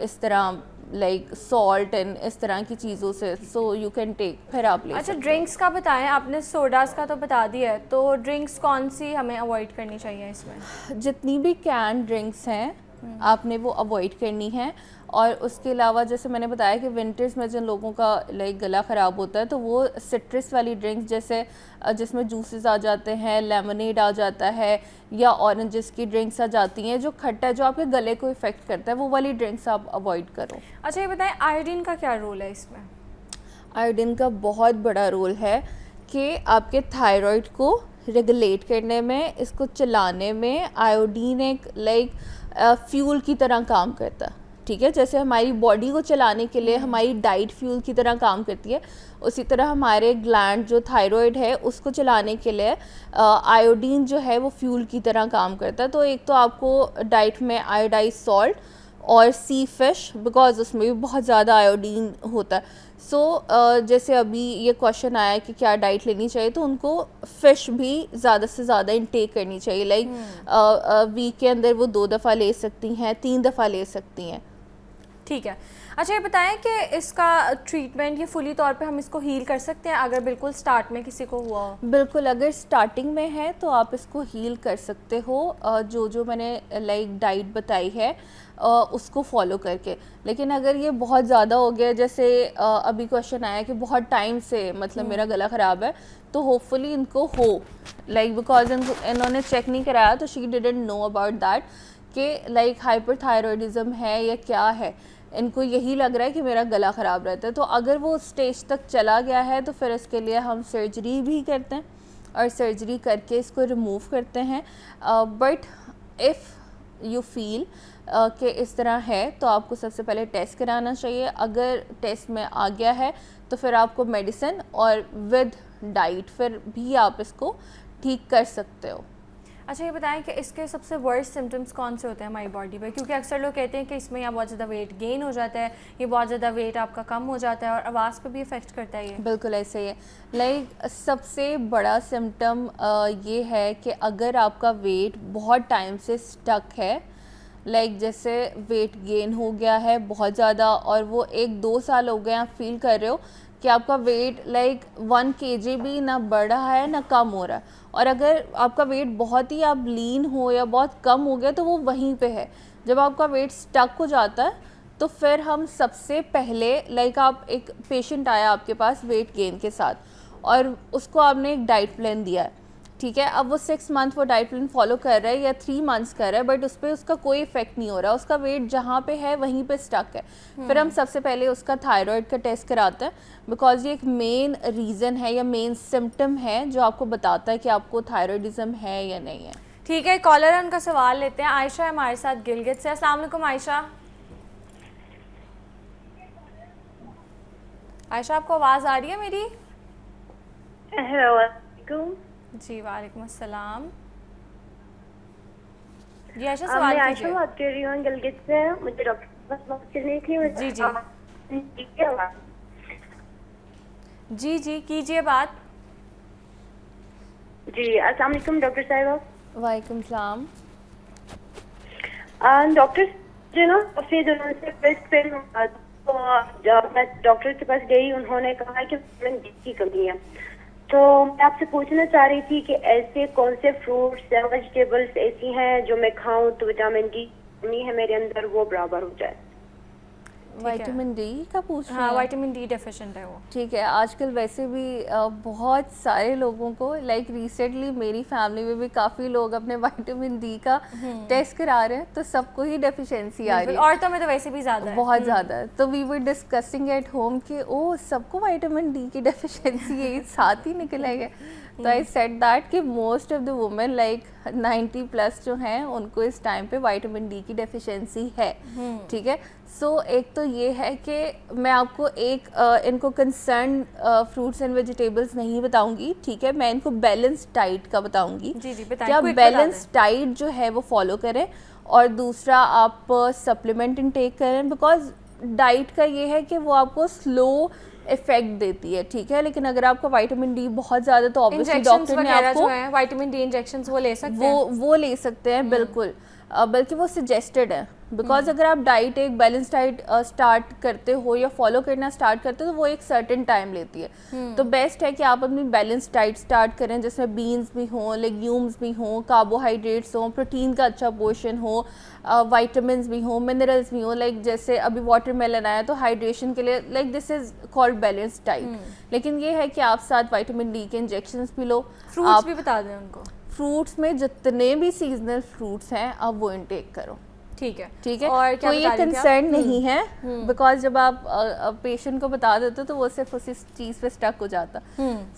इस तरह लाइक सॉल्ट एंड इस तरह की चीज़ों से, सो यू कैन टेक, फिर आप ले
अच्छा,
सकते
ड्रिंक्स का बताएं आपने, सोडास का तो बता दिया है, तो ड्रिंक्स कौन सी हमें अवॉइड करनी चाहिए इसमें?
हो। जितनी भी कैन ड्रिंक्स हैं आपने वो अवॉइड करनी है। और उसके अलावा जैसे मैंने बताया कि विंटर्स में जिन लोगों का लाइक गला ख़राब होता है तो वो सिट्रस वाली ड्रिंक्स, जैसे जिसमें जूसेस आ जाते हैं, लेमनेड आ जाता है या ऑरेंजेस की ड्रिंक्स आ जाती हैं जो खट्टा है, जो आपके गले को इफ़ेक्ट करता है, वो वाली ड्रिंक्स आप अवॉइड करो।
अच्छा ये बताएं आयोडीन का क्या रोल है इसमें?
आयोडीन का बहुत बड़ा रोल है कि आपके थायराइड को रेगुलेट करने में, इसको चलाने में। आयोडीन एक लाइक फ्यूल की तरह काम करता है, ठीक है। जैसे हमारी बॉडी को चलाने के लिए हमारी डाइट फ्यूल की तरह काम करती है, उसी तरह हमारे ग्लैंड जो थायराइड है उसको चलाने के लिए आयोडीन जो है वो फ्यूल की तरह काम करता है। तो एक तो आपको डाइट में आयोडाइज सॉल्ट और सी फिश, बिकॉज उसमें भी बहुत ज़्यादा आयोडीन होता है। सो जैसे अभी ये क्वेश्चन आया कि क्या डाइट लेनी चाहिए, तो उनको फ़िश भी ज़्यादा से ज़्यादा इंटेक करनी चाहिए। लाइक वीक के अंदर वो 2 दफ़ा ले सकती हैं, 3 दफ़ा ले सकती हैं।
ठीक है। अच्छा ये बताएं कि इसका ट्रीटमेंट ये फुली तौर पे हम इसको हील कर सकते हैं अगर बिल्कुल स्टार्ट में किसी को हुआ हो?
बिल्कुल, अगर स्टार्टिंग में है तो आप इसको हील कर सकते हो, जो मैंने लाइक डाइट बताई है उसको फॉलो करके। लेकिन अगर ये बहुत ज़्यादा हो गया, जैसे अभी क्वेश्चन आया कि बहुत टाइम से मतलब मेरा गला ख़राब है, तो होपफुली इनको हो लाइक बिकॉज इन्होंने चेक नहीं कराया, तो she didn't know about that कि लाइक हाइपरथायरॉयडिज्म है या क्या है। इनको यही लग रहा है कि मेरा गला ख़राब रहता है। तो अगर वो स्टेज तक चला गया है तो फिर इसके लिए हम सर्जरी भी करते हैं और सर्जरी करके इसको रिमूव करते हैं। बट इफ़ यू फील कि इस तरह है तो आपको सबसे पहले टेस्ट कराना चाहिए। अगर टेस्ट में आ गया है तो फिर आपको मेडिसिन और विद डाइट फिर भी आप इसको ठीक कर सकते हो।
अच्छा ये बताएं कि इसके सबसे वर्स्ट सिम्टम्स कौन से होते हैं हमारी बॉडी पे? क्योंकि अक्सर लोग कहते हैं कि इसमें या बहुत ज़्यादा वेट गेन हो जाता है, ये बहुत ज़्यादा वेट आपका कम हो जाता है और आवाज़ पे भी इफ़ेक्ट करता है ये।
बिल्कुल ऐसे ही है। लाइक सबसे बड़ा सिम्टम ये है कि अगर आपका वेट बहुत टाइम से स्टक है, लाइक जैसे वेट गेन हो गया है बहुत ज़्यादा और वो 1-2 साल हो गए आप फील कर रहे हो कि आपका वेट लाइक 1 kg भी ना बढ़ रहा है ना कम हो रहा है, और अगर आपका वेट बहुत ही आप लीन हो या बहुत कम हो गया तो वो वहीं पे है। जब आपका वेट स्टक हो जाता है तो फिर हम सबसे पहले लाइक आप एक पेशेंट आया आपके पास वेट गेन के साथ और उसको आपने एक डाइट प्लान दिया है, ठीक है। अब वो 6 मंथ वो डाइट प्लान फॉलो कर रहा है या 3 मंथ्स कर रहा है, बट उस पर उसका कोई इफेक्ट नहीं हो रहा, उसका वेट जहाँ पे है वहीं पे स्टक है। फिर हम सबसे पहले उसका थायराइड का टेस्ट कराते हैं, बिकॉज ये एक मेन रीज़न है या मेन सिम्टम है जो आपको बताता है कि आपको थायराइडिज्म है या नहीं है।
ठीक है, कॉलर है, उनका सवाल लेते हैं। आयशा है हमारे साथ गिलगित से। अस्सलाम वालेकुम आयशा। आयशा, आपको आवाज़ आ रही है मेरी?
हेलो
जी वालेकुम अस्सलाम। जी आयशा,
मैं
सवाल
आयशा
कीजिए।
बात कर रही हूँ गिलगित से। मुझे डॉक्टर के पास बात करनी थी।
जी, जी कीजिए बात।
जी अस्सलाम वालेकुम डॉक्टर साहिबा।
वालेकुम सलाम।
डॉक्टर जो ना काफी दिनों से ब्रेस्ट पेन हुआ, तो जब मैं डॉक्टर के पास गई उन्होंने कहा कि विटामिन डी की कमी है। तो मैं आपसे पूछना चाह रही थी कि ऐसे कौन से फ्रूट्स या वेजिटेबल्स ऐसी हैं जो मैं खाऊं तो विटामिन डी कमी है मेरे अंदर वो बराबर हो जाए।
विटामिन डी का पूछ रहे
हाँ,
हैं?
विटामिन डी डेफिशिएंट है वो।
ठीक है। आजकल वैसे भी बहुत सारे लोगों को, लाइक रिसेंटली मेरी फैमिली में भी काफ़ी लोग अपने विटामिन डी का टेस्ट करा रहे हैं, तो सबको ही डेफिशिएंसी आ रही है।
औरतों में तो वैसे भी ज़्यादा है।
बहुत ज़्यादा है। तो we were discussing at home कि ओ सबको विटामिन डी की डेफिशिएंसी है, साथ ही निकल आएगा। तो आई सेड दैट कि most of the women like 90+ जो हैं उनको इस टाइम पे विटामिन डी की डेफिशिएंसी है। ठीक है। सो एक तो ये है कि मैं आपको एक इनको कंसर्न फ्रूट्स एंड वेजिटेबल्स नहीं बताऊंगी, ठीक है, मैं इनको बैलेंस डाइट का बताऊंगी।
जी बताएं।
क्या
quick
बैलेंस
बता
डाइट जो है वो फॉलो करें, और दूसरा आप सप्लीमेंट इनटेक करें, बिकॉज डाइट का ये है कि वो आपको स्लो इफेक्ट देती है। ठीक है। लेकिन अगर आपका विटामिन डी बहुत ज़्यादा, तो ऑब्वियसली डॉक्टर ने आपको
जो है विटामिन डी इंजेक्शंस वो ले सकते हैं।
वो ले सकते हैं, बिल्कुल। बल्कि वो सजेस्टेड है, बिकॉज अगर आप डाइट एक बैलेंस डाइट स्टार्ट करते हो या फॉलो करना स्टार्ट करते हो तो वो एक सर्टेन टाइम लेती है। तो बेस्ट है कि आप अपनी बैलेंस डाइट स्टार्ट करें जिसमें बीन्स भी हों, लेग्यूम्स भी हों, कार्बोहाइड्रेट्स हों, प्रोटीन का अच्छा पोर्शन हो, विटामिन्स भी हों, मिनरल्स भी हों। लाइक जैसे अभी वाटरमेलन आया तो हाइड्रेशन के लिए, like this is called balance diet. लेकिन ये है कि आप साथ विटामिन डी के इंजेक्शंस भी लो।
फ्रूट्स भी बता दें उनको।
फ्रूट्स में जितने भी सीजनल फ्रूट्स हैं आप वो इनटेक करो।
ठीक है।
ठीक है।
और क्या
कोई ये
बता रही थी आप?
कंसर्न नहीं है, बिकॉज जब आप पेशेंट को बता देते हो तो वो सिर्फ उसी चीज़ पे स्टक हो जाता।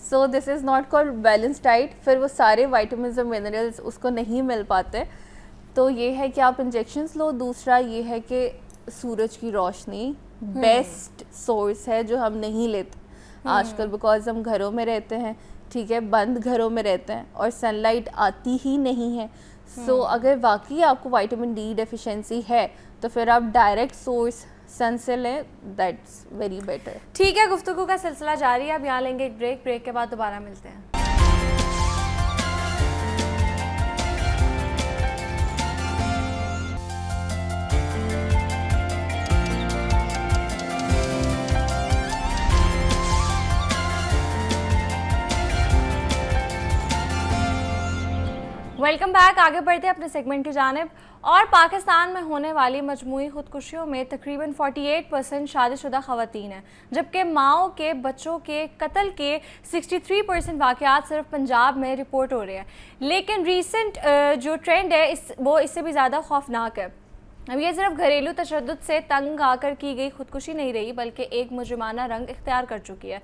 So this is not called balance diet. फिर वो सारे विटामिन्स और मिनरल्स उसको नहीं मिल पाते। तो ये है कि आप इंजेक्शंस लो। दूसरा ये है कि सूरज की रोशनी बेस्ट सोर्स है जो हम नहीं लेते आजकल, बिकॉज हम घरों में रहते हैं, ठीक है, बंद घरों में रहते हैं और सनलाइट आती ही नहीं है। सो अगर वाकई आपको विटामिन डी डेफिशिएंसी है तो फिर आप डायरेक्ट सोर्स सन से लें, दैट्स वेरी बेटर।
ठीक है, गुफ्तगू का सिलसिला जारी है। अब यहाँ लेंगे एक ब्रेक के बाद दोबारा मिलते हैं। Welcome back. आगे बढ़ते हैं अपने सेगमेंट की जानिब। और पाकिस्तान में होने वाली मजमूई खुदकुशियों में तकरीबन 48% शादीशुदा ख़वातीन हैं, जबकि माओ के बच्चों के कत्ल के 63% वाक़यात सिर्फ पंजाब में रिपोर्ट हो रहे हैं। लेकिन रीसेंट जो ट्रेंड है वो इससे भी ज़्यादा खौफनाक है। अब ये सिर्फ घरेलू तशद्दुद से तंग आकर की गई खुदकुशी नहीं रही, बल्कि एक मुजरिमाना रंग इख्तियार कर चुकी है।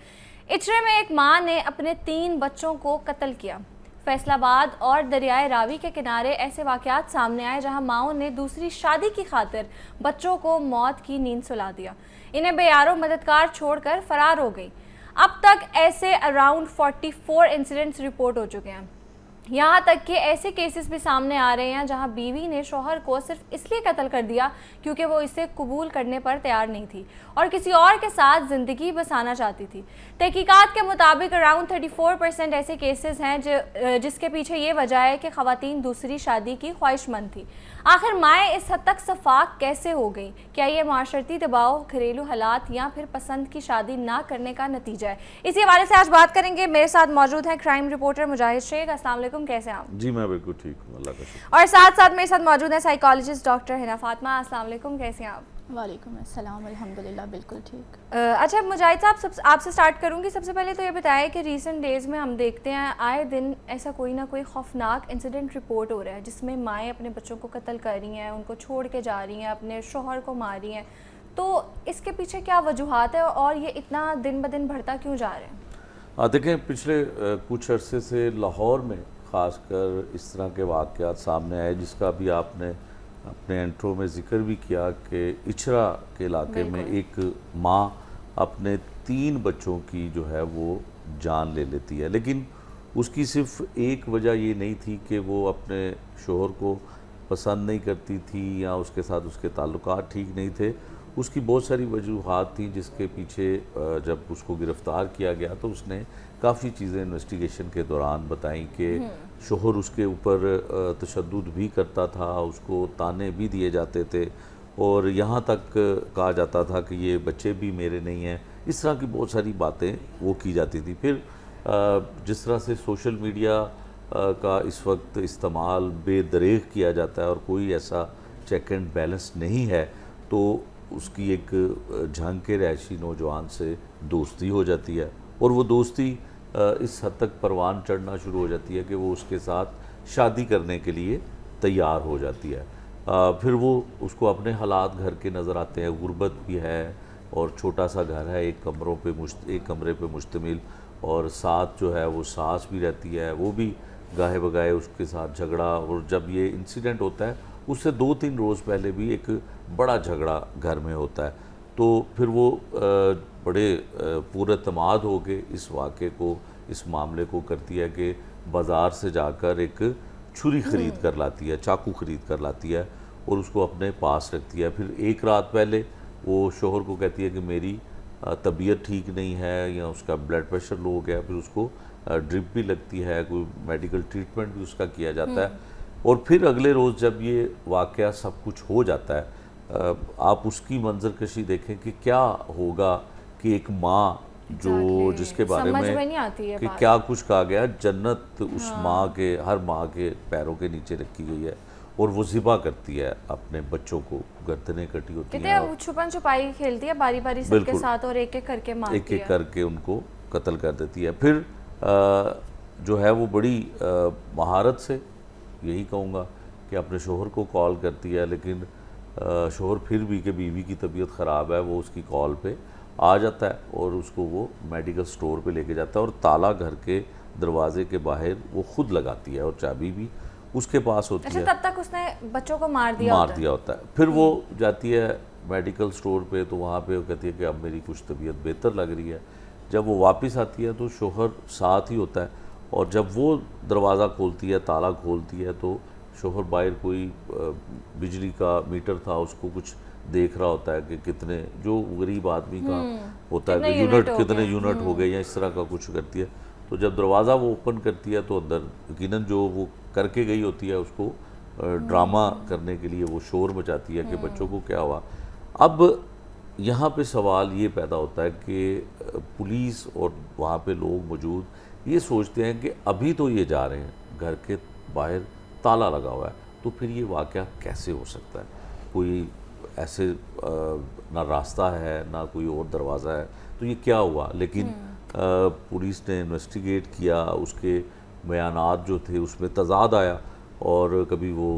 इचरे में एक माँ ने अपने 3 बच्चों को कत्ल किया। फैसलाबाद और दरियाए रावी के किनारे ऐसे वाक़यात सामने आए जहां माओ ने दूसरी शादी की खातिर बच्चों को मौत की नींद सुला दिया, इन्हें बेयारो मददगार छोड़कर फरार हो गई। अब तक ऐसे अराउंड 44 इंसिडेंट्स रिपोर्ट हो चुके हैं। यहाँ तक कि ऐसे केसेस भी सामने आ रहे हैं जहाँ बीवी ने शौहर को सिर्फ इसलिए कत्ल कर दिया क्योंकि वो इसे कबूल करने पर तैयार नहीं थी और किसी और के साथ ज़िंदगी बसाना चाहती थी। तहकीकात के मुताबिक अराउंड 34% ऐसे केसेस हैं जिसके पीछे ये वजह है कि ख़वातीन दूसरी शादी की ख्वाहिशमंद थी। आखिर माएँ इस हद तक सफाक कैसे हो गई? क्या ये माशरती दबाव, घरेलू हालात या फिर पसंद की शादी ना करने का नतीजा है? इसी हवाले से आज बात करेंगे। मेरे साथ मौजूद हैं क्राइम रिपोर्टर मुजाहिद शेख। अस्सलाम वालेकुम, कैसे हैं आप?
जी मैं बिल्कुल ठीक हूँ, अल्लाह का शुक्र।
और साथ साथ मेरे साथ मौजूद है साइकोलॉजिस्ट डॉक्टर हिना फातिमा। अस्सलाम वालेकुम, कैसे हैं आप?
वालेकुम अस्सलाम, अल्हम्दुलिल्लाह बिल्कुल ठीक।
अच्छा मुजाहिद साहब, आपसे स्टार्ट करूँगी। सबसे पहले तो ये बताएं कि रीसेंट डेज़ में हम देखते हैं आए दिन ऐसा कोई ना कोई खौफनाक इंसिडेंट रिपोर्ट हो रहा है जिसमें माएँ अपने बच्चों को कत्ल कर रही हैं, उनको छोड़ के जा रही हैं, अपने शोहर को मार रही हैं। तो इसके पीछे क्या वजूहात है और ये इतना दिन ब दिन बढ़ता क्यों जा रहा है?
देखें, पिछले कुछ अरसे से लाहौर में ख़ासकर इस तरह के वाक़यात सामने आए, जिसका भी आपने अपने इंट्रो में ज़िक्र भी किया कि इचरा के इलाके में एक माँ अपने 3 बच्चों की जो है वो जान ले लेती है। लेकिन उसकी सिर्फ एक वजह ये नहीं थी कि वो अपने शोहर को पसंद नहीं करती थी या उसके साथ उसके ताल्लुकात ठीक नहीं थे। उसकी बहुत सारी वजूहात थी जिसके पीछे जब उसको गिरफ़्तार किया गया तो उसने काफ़ी चीज़ें इन्वेस्टिगेशन के दौरान बताई कि शोहर उसके ऊपर तशद्दुद भी करता था, उसको ताने भी दिए जाते थे और यहाँ तक कहा जाता था कि ये बच्चे भी मेरे नहीं हैं। इस तरह की बहुत सारी बातें वो की जाती थी। फिर जिस तरह से सोशल मीडिया का इस वक्त इस्तेमाल बेदरेग किया जाता है और कोई ऐसा चेक एंड बैलेंस नहीं है, तो उसकी एक झंग के रहायशी नौजवान से दोस्ती हो जाती है और वो दोस्ती इस हद तक परवान चढ़ना शुरू हो जाती है कि वो उसके साथ शादी करने के लिए तैयार हो जाती है। फिर वो उसको अपने हालात घर के नज़र आते हैं, गुर्बत भी है और छोटा सा घर है, एक कमरे पे मुश्तमिल, और साथ जो है वो सास भी रहती है, वो भी गाहे बगाए उसके साथ झगड़ा। और जब ये इंसिडेंट होता है उससे 2-3 रोज़ पहले भी एक बड़ा झगड़ा घर में होता है। तो फिर वो बड़े पुरएतमाद हो के इस वाक़े को, इस मामले को करती है कि बाज़ार से जाकर एक छुरी ख़रीद कर लाती है, चाकू ख़रीद कर लाती है और उसको अपने पास रखती है। फिर एक रात पहले वो शोहर को कहती है कि मेरी तबीयत ठीक नहीं है या उसका ब्लड प्रेशर लो हो गया। फिर उसको ड्रिप भी लगती है, कोई मेडिकल ट्रीटमेंट भी उसका किया जाता है। और फिर अगले रोज़ जब ये वाक़या सब कुछ हो जाता है, आप उसकी मंजरकशी देखें कि क्या होगा कि एक माँ जो जिसके बारे में
नहीं आती है
कि क्या कुछ कहा गया, जन्नत उस माँ के, हर माँ के पैरों के नीचे रखी गई है और वो ज़िबा करती है अपने बच्चों को, गर्दनें कटी होती हैं,
वो छुपन छुपाई खेलती है बारी बारी सबके साथ और एक एक करके मारती है,
एक एक करके उनको कत्ल कर देती है। फिर जो है वो बड़ी महारत से, यही कहूँगा कि अपने शोहर को कॉल करती है, लेकिन शोहर फिर भी कि बीवी की तबीयत ख़राब है, वो उसकी कॉल पे आ जाता है और उसको वो मेडिकल स्टोर पे लेके जाता है और ताला घर के दरवाजे के बाहर वो खुद लगाती है और चाबी भी उसके पास होती है।
तब तक उसने बच्चों को मार दिया होता है।
फिर वो जाती है मेडिकल स्टोर पे, तो वहाँ पे वो कहती है कि अब मेरी कुछ तबीयत बेहतर लग रही है। जब वो वापस आती है तो शोहर साथ ही होता है और जब वो दरवाज़ा खोलती है, ताला खोलती है, तो शोहर बाहर कोई बिजली का मीटर था, उसको कुछ देख रहा होता है कि कितने, जो गरीब आदमी का होता है कि यूनिट, कितने यूनिट हो गए या इस तरह का कुछ करती है। तो जब दरवाज़ा वो ओपन करती है तो अंदर यकीनन जो वो करके गई होती है उसको ड्रामा करने के लिए वो शोर मचाती है कि बच्चों को क्या हुआ। अब यहाँ पे सवाल ये पैदा होता है कि पुलिस और वहाँ पे लोग मौजूद ये सोचते हैं कि अभी तो ये जा रहे हैं, घर के बाहर ताला लगा हुआ है, तो फिर ये वाक़या कैसे हो सकता है? कोई ऐसे ना रास्ता है ना कोई और दरवाज़ा है, तो ये क्या हुआ? लेकिन पुलिस ने इन्वेस्टिगेट किया, उसके बयानात जो थे उसमें तज़ाद आया और कभी वो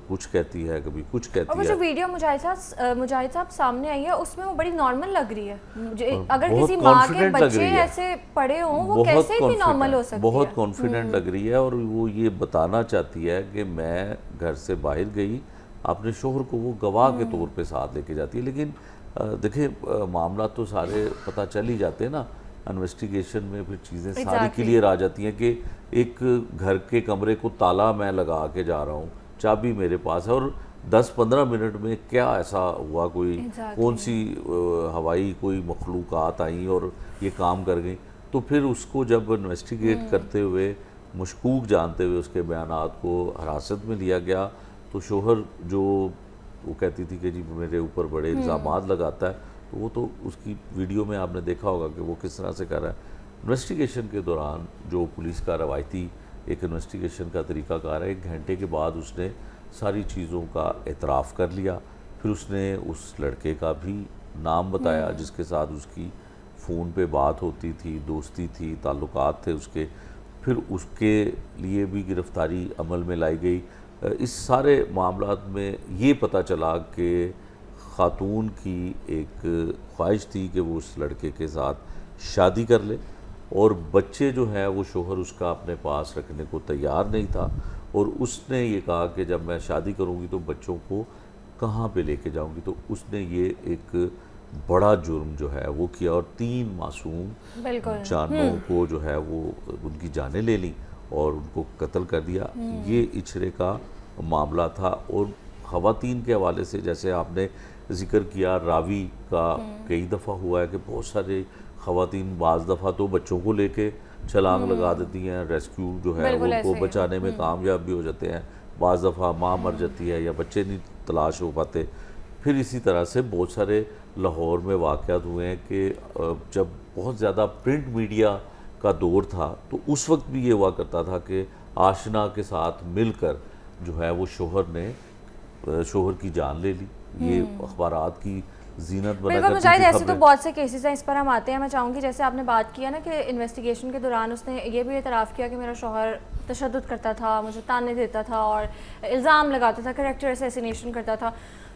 कुछ कहती है, कभी कुछ कहती है।
और जो वीडियो मुजाहिद साहब सामने आई है उसमें वो बड़ी नॉर्मल लग रही है मुझे। अगर किसी माँ के बच्चे ऐसे पड़े हों, वो कैसे इतनी नॉर्मल हो सकती है?
बहुत कॉन्फिडेंट लग रही है और वो ये बताना चाहती है कि मैं घर से बाहर गई, अपने शोहर को वो गवाह के तौर पे साथ लेके जाती है। लेकिन देखिए मामला तो सारे पता चल ही जाते हैं ना, इन्वेस्टिगेशन में फिर चीज़ें सारी क्लियर आ जाती हैं कि एक घर के कमरे को ताला मैं लगा के जा रहा हूँ, चाबी मेरे पास है, और 10-15 मिनट में क्या ऐसा हुआ, कोई कौन सी हवाई कोई मखलूक़ात आई और ये काम कर गई। तो फिर उसको जब इन्वेस्टिगेट करते हुए, मशकूक जानते हुए उसके बयानात को हिरासत में लिया गया, तो शोहर जो वो कहती थी कि जी मेरे ऊपर बड़े इल्ज़ामात लगाता है, तो वो तो उसकी वीडियो में आपने देखा होगा कि वो किस तरह से कर रहा है। इन्वेस्टिगेशन के दौरान जो पुलिस का रवायती एक इन्वेस्टिगेशन का तरीकाकार है, 1 घंटे के बाद उसने सारी चीज़ों का एतराफ़ कर लिया फिर उसने उस लड़के का भी नाम बताया जिसके साथ उसकी फ़ोन पे बात होती थी, दोस्ती थी, ताल्लुकात थे उसके। फिर उसके लिए भी गिरफ़्तारी अमल में लाई गई। इस सारे मामलात में ये पता चला कि ख़ातून की एक ख्वाहिश थी कि वो उस लड़के के साथ शादी कर ले, और बच्चे जो है वो शोहर उसका अपने पास रखने को तैयार नहीं था, और उसने ये कहा कि जब मैं शादी करूँगी तो बच्चों को कहाँ पे लेके जाऊँगी। तो उसने ये एक बड़ा जुर्म जो है वो किया और 3 मासूम
बिल्कुल
जानों को जो है वो उनकी जानें ले ली और उनको कत्ल कर दिया। ये इछरे का मामला था। और ख़वातीन के हवाले से जैसे आपने जिक्र किया, रावी का कई दफ़ा हुआ है कि बहुत सारे ख़वातीन बाज़ दफ़ा तो बच्चों को लेके छलांग लगा देती हैं, रेस्क्यू जो है
बिल्कुल
उनको
ऐसे ही है।
बचाने में कामयाब भी हो जाते हैं। बाज़ दफ़ा माँ मर जाती है या बच्चे नहीं तलाश हो पाते। फिर इसी तरह से बहुत सारे लाहौर में वाक़यात हुए हैं कि जब बहुत ज़्यादा प्रिंट मीडिया का दौर था तो उस वक्त भी ये हुआ करता था कि आशना के साथ मिलकर जो है वो शोहर की जान ले ली। ये अखबारात की जीनत बना
बिल्कुल
करती
मुजाहिद,
थी
ऐसे तो
खबरें।
बहुत से केसेस हैं, इस पर हम आते हैं। मैं चाहूँगी जैसे आपने बात किया ना कि इन्वेस्टिगेशन के दौरान उसने ये भी एतराफ़ किया कि मेरा शौहर तशद्दुद करता था, मुझे ताने देता था और इल्ज़ाम लगाता था, कैरेक्टर असैसिनेशन करता था।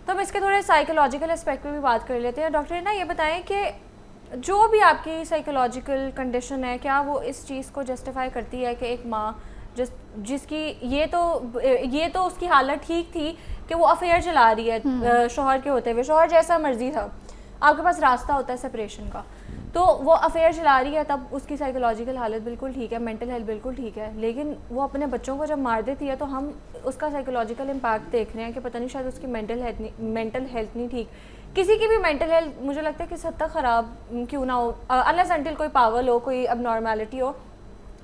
तो हम इसके थोड़े साइकोलॉजिकल एस्पेक्ट पे भी बात कर लेते हैं। डॉक्टर ना ये बताएं कि जो भी आपकी साइकोलॉजिकल कंडीशन है, क्या वो इस चीज़ को जस्टिफाई करती है कि एक माँ जिसकी ये तो उसकी हालत ठीक थी कि वो अफेयर चला रही है शौहर के होते हुए, शौहर जैसा मर्जी था, आपके पास रास्ता होता है सेपरेशन का, तो वो अफेयर चला रही है, तब उसकी साइकोलॉजिकल हालत बिल्कुल ठीक है, मेंटल हेल्थ बिल्कुल ठीक है। लेकिन वो अपने बच्चों को जब मार देती है तो हम उसका साइकोलॉजिकल इम्पैक्ट देख रहे हैं कि पता नहीं शायद उसकी मेंटल हेल्थ नहीं ठीक। किसी की भी मेंटल हेल्थ मुझे लगता है किस हद तक ख़राब क्यों ना हो, अनलेस अनटिल कोई पागल हो, कोई अबनॉर्मैलिटी हो,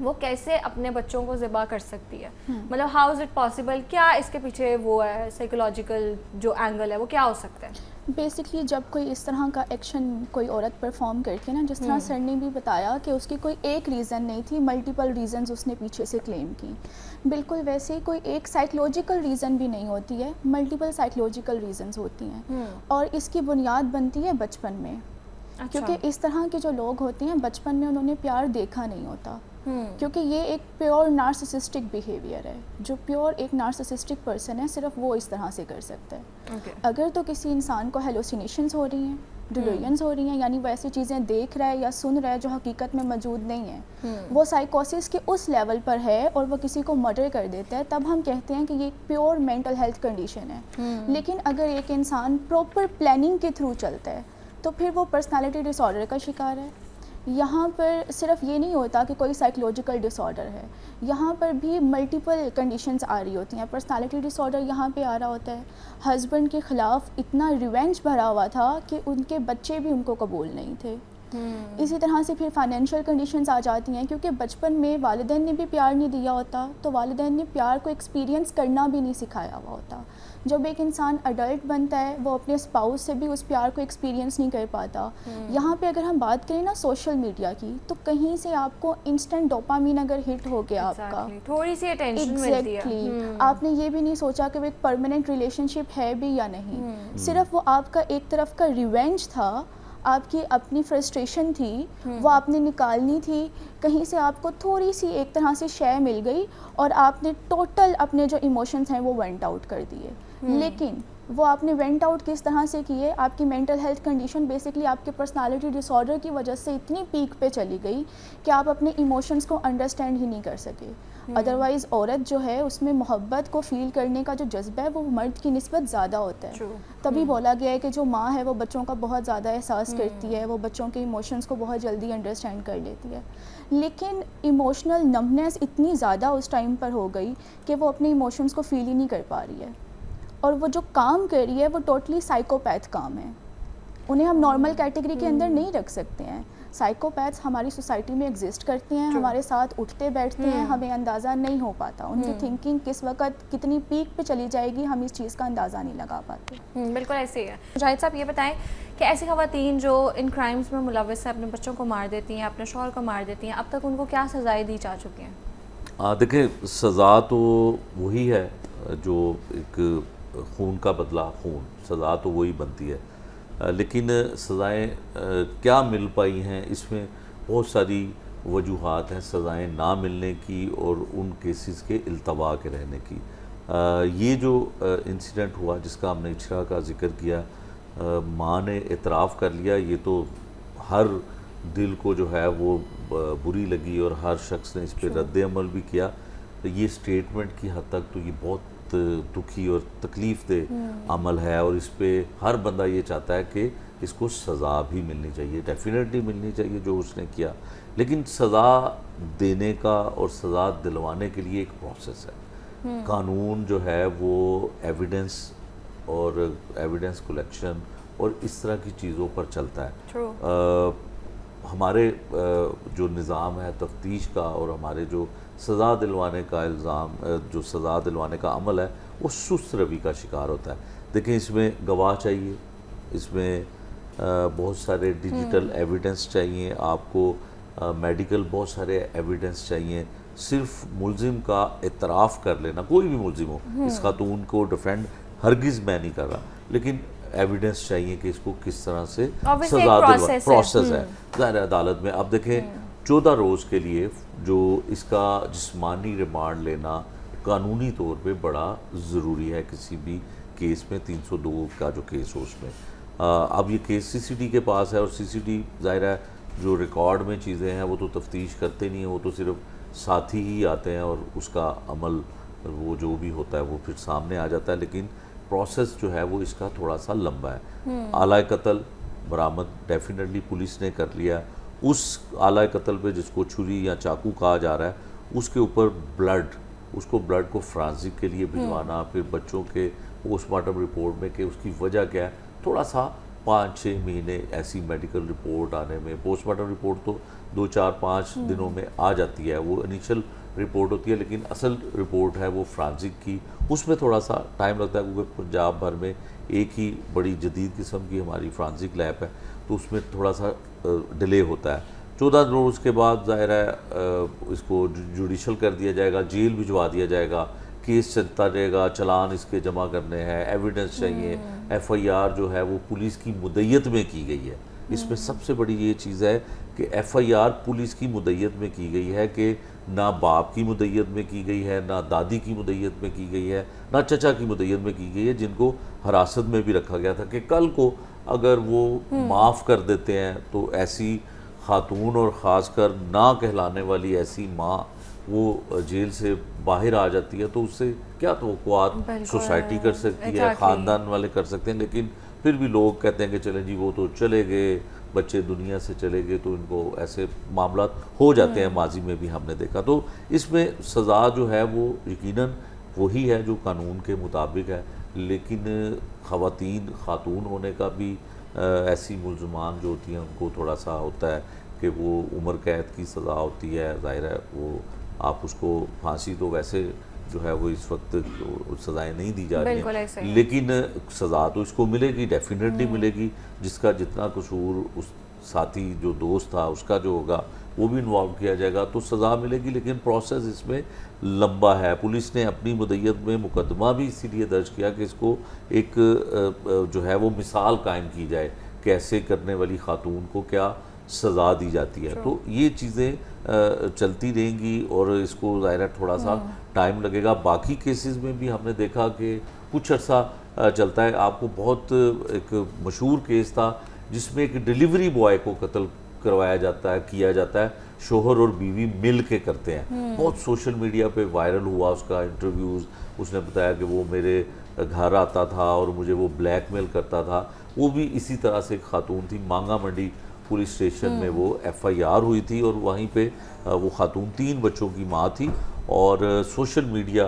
वो कैसे अपने बच्चों को ज़िबा कर सकती है। मतलब हाउ इज़ इट पॉसिबल, क्या इसके पीछे वो है साइकोलॉजिकल जो एंगल है वो क्या हो सकता है?
बेसिकली जब कोई इस तरह का एक्शन कोई औरत परफॉर्म करती है ना, जिस तरह सर ने भी बताया कि उसकी कोई एक रीज़न नहीं थी, मल्टीपल रीज़न्स उसने पीछे से क्लेम की, बिल्कुल वैसे ही कोई एक साइकोलॉजिकल रीज़न भी नहीं होती है, मल्टीपल साइकोलॉजिकल रीज़न्स होती हैं। और इसकी बुनियाद बनती है बचपन में।
अच्छा।
क्योंकि इस तरह के जो लोग होते हैं बचपन में उन्होंने प्यार देखा नहीं होता, क्योंकि ये एक प्योर नार्सिसिस्टिक बिहेवियर है। जो प्योर एक नार्सिसिस्टिक पर्सन है सिर्फ वो इस तरह से कर सकता है। अगर तो किसी इंसान को हेलुसिनेशंस हो रही हैं, डिल्यूजन्स हो रही हैं, यानी वो ऐसी चीज़ें देख रहा है या सुन रहा है जो हकीकत में मौजूद नहीं है, वो साइकोसिस के उस लेवल पर है और वो किसी को मर्डर कर देता है, तब हम कहते हैं कि ये प्योर मेंटल हेल्थ कंडीशन है। लेकिन अगर एक इंसान प्रॉपर प्लानिंग के थ्रू चलता है तो फिर वो पर्सनालिटी डिसऑर्डर का शिकार है। यहाँ पर सिर्फ ये नहीं होता कि कोई साइकोलॉजिकल डिसऑर्डर है, यहाँ पर भी मल्टीपल कंडीशंस आ रही होती हैं। पर्सनालिटी डिसऑर्डर यहाँ पे आ रहा होता है, हस्बैंड के ख़िलाफ़ इतना रिवेंज भरा हुआ था कि उनके बच्चे भी उनको कबूल नहीं थे। इसी तरह से फिर फाइनेंशियल कंडीशंस आ जाती हैं, क्योंकि बचपन में वालिदैन ने भी प्यार नहीं दिया होता, तो वालिदैन ने प्यार को एक्सपीरियंस करना भी नहीं सिखाया हुआ होता। जब एक इंसान अडल्ट बनता है वो अपने स्पाउस से भी उस प्यार को एक्सपीरियंस नहीं कर पाता। यहाँ पे अगर हम बात करें ना सोशल मीडिया की, तो कहीं से आपको इंस्टेंट डोपामीन अगर हिट हो गया आपका,
थोड़ी सी अटेंशन मिलती है,
आपने ये भी नहीं सोचा कि वो एक परमानेंट रिलेशनशिप है भी या नहीं, सिर्फ वो आपका एक तरफ का रिवेंज था, आपकी अपनी फ्रस्ट्रेशन थी, वो आपने निकालनी थी, कहीं से आपको थोड़ी सी एक तरह से शय मिल गई और आपने टोटल अपने जो इमोशंस हैं वो वेंट आउट कर दिए। लेकिन वो आपने वेंट आउट किस तरह से किए, आपकी मेंटल हेल्थ कंडीशन बेसिकली आपके पर्सनालिटी डिसऑर्डर की वजह से इतनी पीक पे चली गई कि आप अपने इमोशंस को अंडरस्टैंड ही नहीं कर सके। अदरवाइज़ औरत जो है उसमें मोहब्बत को फ़ील करने का जो जज्बा है वो मर्द की निस्बत ज़्यादा होता है। तभी बोला गया है कि जो माँ है वो बच्चों का बहुत ज़्यादा एहसास करती है, वो बच्चों के इमोशंस को बहुत जल्दी अंडरस्टैंड कर लेती है। लेकिन इमोशनल नम्बनेस इतनी ज़्यादा उस टाइम पर हो गई कि वो अपने इमोशंस को फ़ील ही नहीं कर पा रही है, और वो जो काम कर रही है वो टोटली साइकोपैथ काम है। उन्हें हम नॉर्मल कैटेगरी के अंदर नहीं रख सकते हैं। साइकोपैथ्स हमारी सोसाइटी में एग्जिस्ट करते हैं, हमारे साथ उठते बैठते हैं, हमें अंदाज़ा नहीं हो पाता उनकी थिंकिंग किस वक्त कितनी पीक पे चली जाएगी, हम इस चीज़ का अंदाज़ा नहीं लगा पाते।
बिल्कुल ऐसे ही है। मुजाहिद साहब ये बताएं कि ऐसी ख़वातीन जो इन क्राइम्स में मुलव्वस है, अपने बच्चों को मार देती हैं, अपने शौहर को मार देती हैं, अब तक उनको क्या सज़ाएं दी जा चुकी हैं?
देखिए, सज़ा तो वही है जो एक खून का बदला खून, सज़ा तो वही बनती है। लेकिन सज़ाएँ क्या मिल पाई हैं, इसमें बहुत सारी वजूहात हैं सज़ाएँ ना मिलने की और उन केसेस के इल्तवा के रहने की। ये जो इंसिडेंट हुआ जिसका हमने इचरा का ज़िक्र किया, माँ ने एतराफ़ कर लिया, ये तो हर दिल को जो है वो बुरी लगी और हर शख्स ने इस पर रद्द अमल भी किया। तो ये स्टेटमेंट की हद तक तो ये बहुत दुखी और तकलीफ़ दे अमल है और इस पर हर बंदा ये चाहता है कि इसको सज़ा भी मिलनी चाहिए, डेफिनेटली मिलनी चाहिए जो उसने किया। लेकिन सज़ा देने का और सज़ा दिलवाने के लिए एक प्रोसेस है। कानून जो है वो एविडेंस और एविडेंस कलेक्शन और इस तरह की चीज़ों पर चलता है। हमारे जो निज़ाम है तफ्तीश का और हमारे जो सज़ा दिलवाने का इल्ज़ाम, जो सज़ा दिलवाने का अमल है, वो सुस्त रवि का शिकार होता है। देखिए, इसमें गवाह चाहिए, इसमें बहुत सारे डिजिटल एविडेंस चाहिए, आपको मेडिकल बहुत सारे एविडेंस चाहिए। सिर्फ मुलजिम का इतराफ़ कर लेना, कोई भी मुलजिम हो, इस खातून को डिफेंड हरगिज़ मैं नहीं कर रहा, लेकिन एविडेंस चाहिए कि इसको किस तरह से सज़ा दिलवा, प्रोसेस है ज़ाहिर अदालत में। अब देखें, 14 रोज़ के लिए जो इसका जिस्मानी रिमांड लेना कानूनी तौर पे बड़ा ज़रूरी है किसी भी केस में, 302 का जो केस हो उसमें। अब ये केस CCD के पास है और CCD ज़ाहिर है जो रिकॉर्ड में चीज़ें हैं वो तो तफ्तीश करते नहीं हैं, वो तो सिर्फ साथी ही आते हैं और उसका अमल वो जो भी होता है वो फिर सामने आ जाता है। लेकिन प्रोसेस जो है वो इसका थोड़ा सा लंबा है। आला कत्ल बरामद डेफिनेटली पुलिस ने कर लिया। उस आला कत्ल पे जिसको छुरी या चाकू कहा जा रहा है, उसके ऊपर उसको ब्लड को फ्रांसिक के लिए भिजवाना, फिर बच्चों के पोस्टमार्टम रिपोर्ट में कि उसकी वजह क्या है, थोड़ा सा 5-6 महीने ऐसी मेडिकल रिपोर्ट आने में, पोस्टमार्टम रिपोर्ट तो 2-4-5 दिनों में आ जाती है, वो इनिशियल रिपोर्ट होती है, लेकिन असल रिपोर्ट है वो फ्रांसिक की, उसमें थोड़ा सा टाइम लगता है क्योंकि पंजाब भर में एक ही बड़ी जदीद किस्म की हमारी फ्रांसिक लैब है, तो उसमें थोड़ा सा डिले होता है। 14 रोज़ के बाद ज़ाहिर है इसको जुडिशल कर दिया जाएगा, जेल भिजवा दिया जाएगा, केस चलता रहेगा, चलान इसके जमा करने हैं, एविडेंस चाहिए, FIR जो है वो पुलिस की मुद्दत में की गई है। इसमें सबसे बड़ी ये चीज़ है कि FIR पुलिस की मुद्दत में की गई है, कि ना बाप की मुद्दत में की गई है, ना दादी की मुद्दत में की गई है, ना चचा की मुद्दत में की गई है, जिनको हिरासत में भी रखा गया था कि कल को अगर वो माफ़ कर देते हैं तो ऐसी खातून और ख़ासकर ना कहलाने वाली ऐसी माँ वो जेल से बाहर आ जाती है, तो उससे क्या तवक्कुआत सोसाइटी कर सकती है, ख़ानदान वाले कर सकते हैं। लेकिन फिर भी लोग कहते हैं कि चलें जी वो तो चले गए, बच्चे दुनिया से चले गए, तो इनको ऐसे मामला हो जाते हैं, माजी में भी हमने देखा। तो इसमें सज़ा जो है वो यकीनन वही है जो कानून के मुताबिक है, लेकिन खातून होने का भी ऐसी मुलजमान जो होती हैं उनको थोड़ा सा होता है कि वो उम्र कैद की सज़ा होती है, ज़ाहिर है वो आप उसको फांसी तो वैसे जो है वो इस वक्त सज़ाएं नहीं दी जा रही हैं, लेकिन सज़ा तो इसको मिलेगी, डेफिनेटली मिलेगी। जिसका जितना कसूर उस साथी जो दोस्त था उसका जो होगा वो भी इन्वॉल्व किया जाएगा, तो सज़ा मिलेगी। लेकिन प्रोसेस इसमें लंबा है। पुलिस ने अपनी मुद्दत में मुकदमा भी इसीलिए दर्ज किया कि इसको एक जो है वो मिसाल कायम की जाए, कैसे करने वाली खातून को क्या सज़ा दी जाती है। तो ये चीज़ें चलती रहेंगी और इसको ज़ाहिर है थोड़ा सा टाइम लगेगा। बाकी केसेस में भी हमने देखा कि कुछ अर्सा चलता है। आपको बहुत एक मशहूर केस था जिसमें एक डिलीवरी बॉय को कत्ल करवाया जाता है, किया जाता है, शोहर और बीवी मिल के करते हैं। बहुत सोशल मीडिया पे वायरल हुआ उसका इंटरव्यूज़। उसने बताया कि वो मेरे घर आता था और मुझे वो ब्लैकमेल करता था। वो भी इसी तरह से एक खातून थी, मांगा मंडी पुलिस स्टेशन में वो FIR हुई थी और वहीं पे वो खातून 3 बच्चों की माँ थी और सोशल मीडिया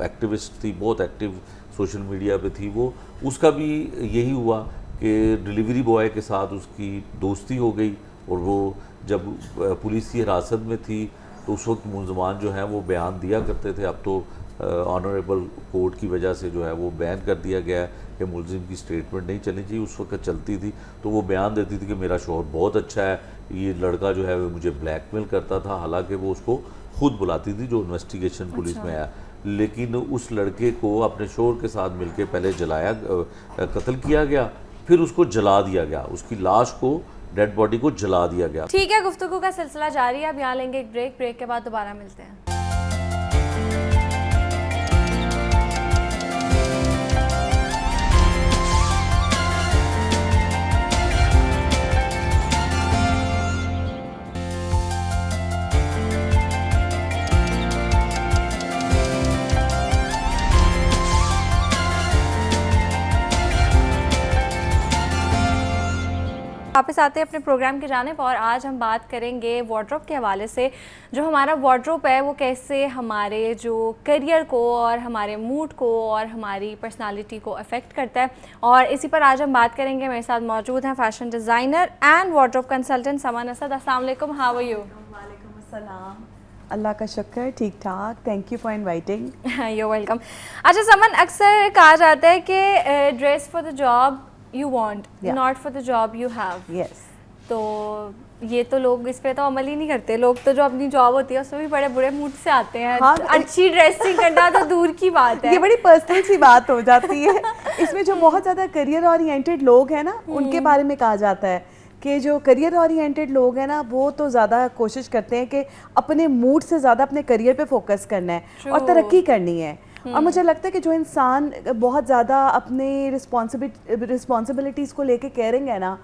एक्टिविस्ट थी, बहुत एक्टिव सोशल मीडिया पे थी वो। उसका भी यही हुआ कि डिलीवरी बॉय के साथ उसकी दोस्ती हो गई और वो जब पुलिस की हिरासत में थी तो उस वक्त मुलजमान जो हैं वो बयान दिया करते थे। अब तो ऑनरेबल कोर्ट की वजह से जो है वो बैन कर दिया गया है कि मुलजिम की स्टेटमेंट नहीं चलनी चाहिए। उस वक्त चलती थी तो वो बयान देती थी कि मेरा शौहर बहुत अच्छा है, ये लड़का जो है वो मुझे ब्लैकमेल करता था, हालांकि वो उसको खुद बुलाती थी जो इन्वेस्टिगेशन पुलिस में आया। लेकिन उस लड़के को अपने शोहर के साथ मिलकर पहले जलाया, कत्ल किया गया, फिर उसको जला दिया गया, उसकी लाश को, डेड बॉडी को जला दिया गया।
ठीक है, गुफ्तगू का सिलसिला जारी है। अब यहाँ लेंगे एक ब्रेक के बाद दोबारा मिलते हैं। वापस आते हैं अपने प्रोग्राम की जानिब और आज हम बात करेंगे वार्डरोब के हवाले से। जो हमारा वार्डरोब है वो कैसे हमारे जो करियर को और हमारे मूड को और हमारी पर्सनालिटी को अफेक्ट करता है, और इसी पर आज हम बात करेंगे। मेरे साथ मौजूद हैं fashion designer and wardrobe consultant Saman Asad. अस्सलाम वालेकुम, हाउ आर यू?
वालेकुम अस्सलाम, अल्लाह का शुक्र, ठीक ठाक, thank you for inviting.
You welcome. अच्छा समन, अक्सर कहा जाता है कि dress for the job you want, not for the job you have.
Yes.
तो ये तो लोग इस पे तो अमल ही नहीं करते। लोग तो जो अपनी जॉब होती है उसमें भी बड़े बुरे मूड से आते हैं। हाँ, अच्छी ड्रेसिंग करना तो दूर की बात है,
ये बड़ी पर्सनल सी बात हो जाती है। इसमें जो बहुत ज़्यादा करियर ओरिएंटेड लोग हैं ना, उनके बारे में कहा जाता है कि जो करियर ओरिएंटेड लोग हैं ना, वो तो ज़्यादा कोशिश करते हैं कि अपने मूड से ज़्यादा अपने करियर पे फोकस करना है और तरक्की करनी है। और मुझे लगता है कि जो इंसान बहुत ज़्यादा अपने रिस्पॉन्सिबिलिटीज़ को लेके केयरिंग है ना,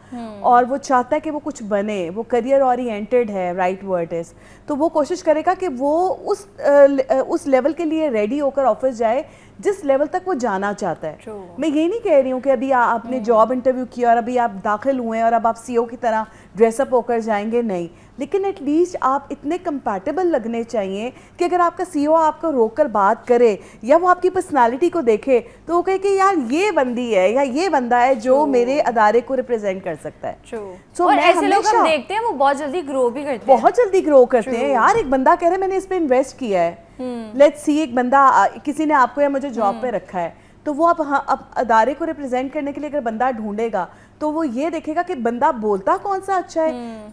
और वो चाहता है कि वो कुछ बने, वो करियर ओरिएंटेड है, राइट वर्ड इज़, तो वो कोशिश करेगा कि वो उस लेवल के लिए रेडी होकर ऑफिस जाए जिस लेवल तक वो जाना चाहता है। मैं ये नहीं कह रही हूँ कि अभी आपने जॉब इंटरव्यू किया और अभी आप दाखिल हुए और अब आप सीईओ की तरह ड्रेसअप होकर जाएंगे, नहीं, लेकिन एटलीस्ट आप इतने कंपैटिबल लगने चाहिए कि अगर आपका सीईओ आपको रोककर बात करे या वो आपकी पर्सनालिटी को देखे तो वो कहे कि यार ये बंदी है या ये बंदा है जो मेरे अदारे को रिप्रेजेंट कर सकता है।
So, और ऐसे लोग हम देखते हैं वो बहुत जल्दी ग्रो भी करते हैं, बहुत
जल्दी ग्रो करते हैं। यार एक बंदा कह रहा है मैंने इस पे इन्वेस्ट किया है, लेट्स सी, एक बंदा, किसी ने आपको या मुझे जॉब पे रखा है, तो वो अब अदारे को रिप्रेजेंट करने के लिए अगर बंदा ढूंढेगा तो वो ये देखेगा कि बंदा बोलता कौन सा अच्छा है,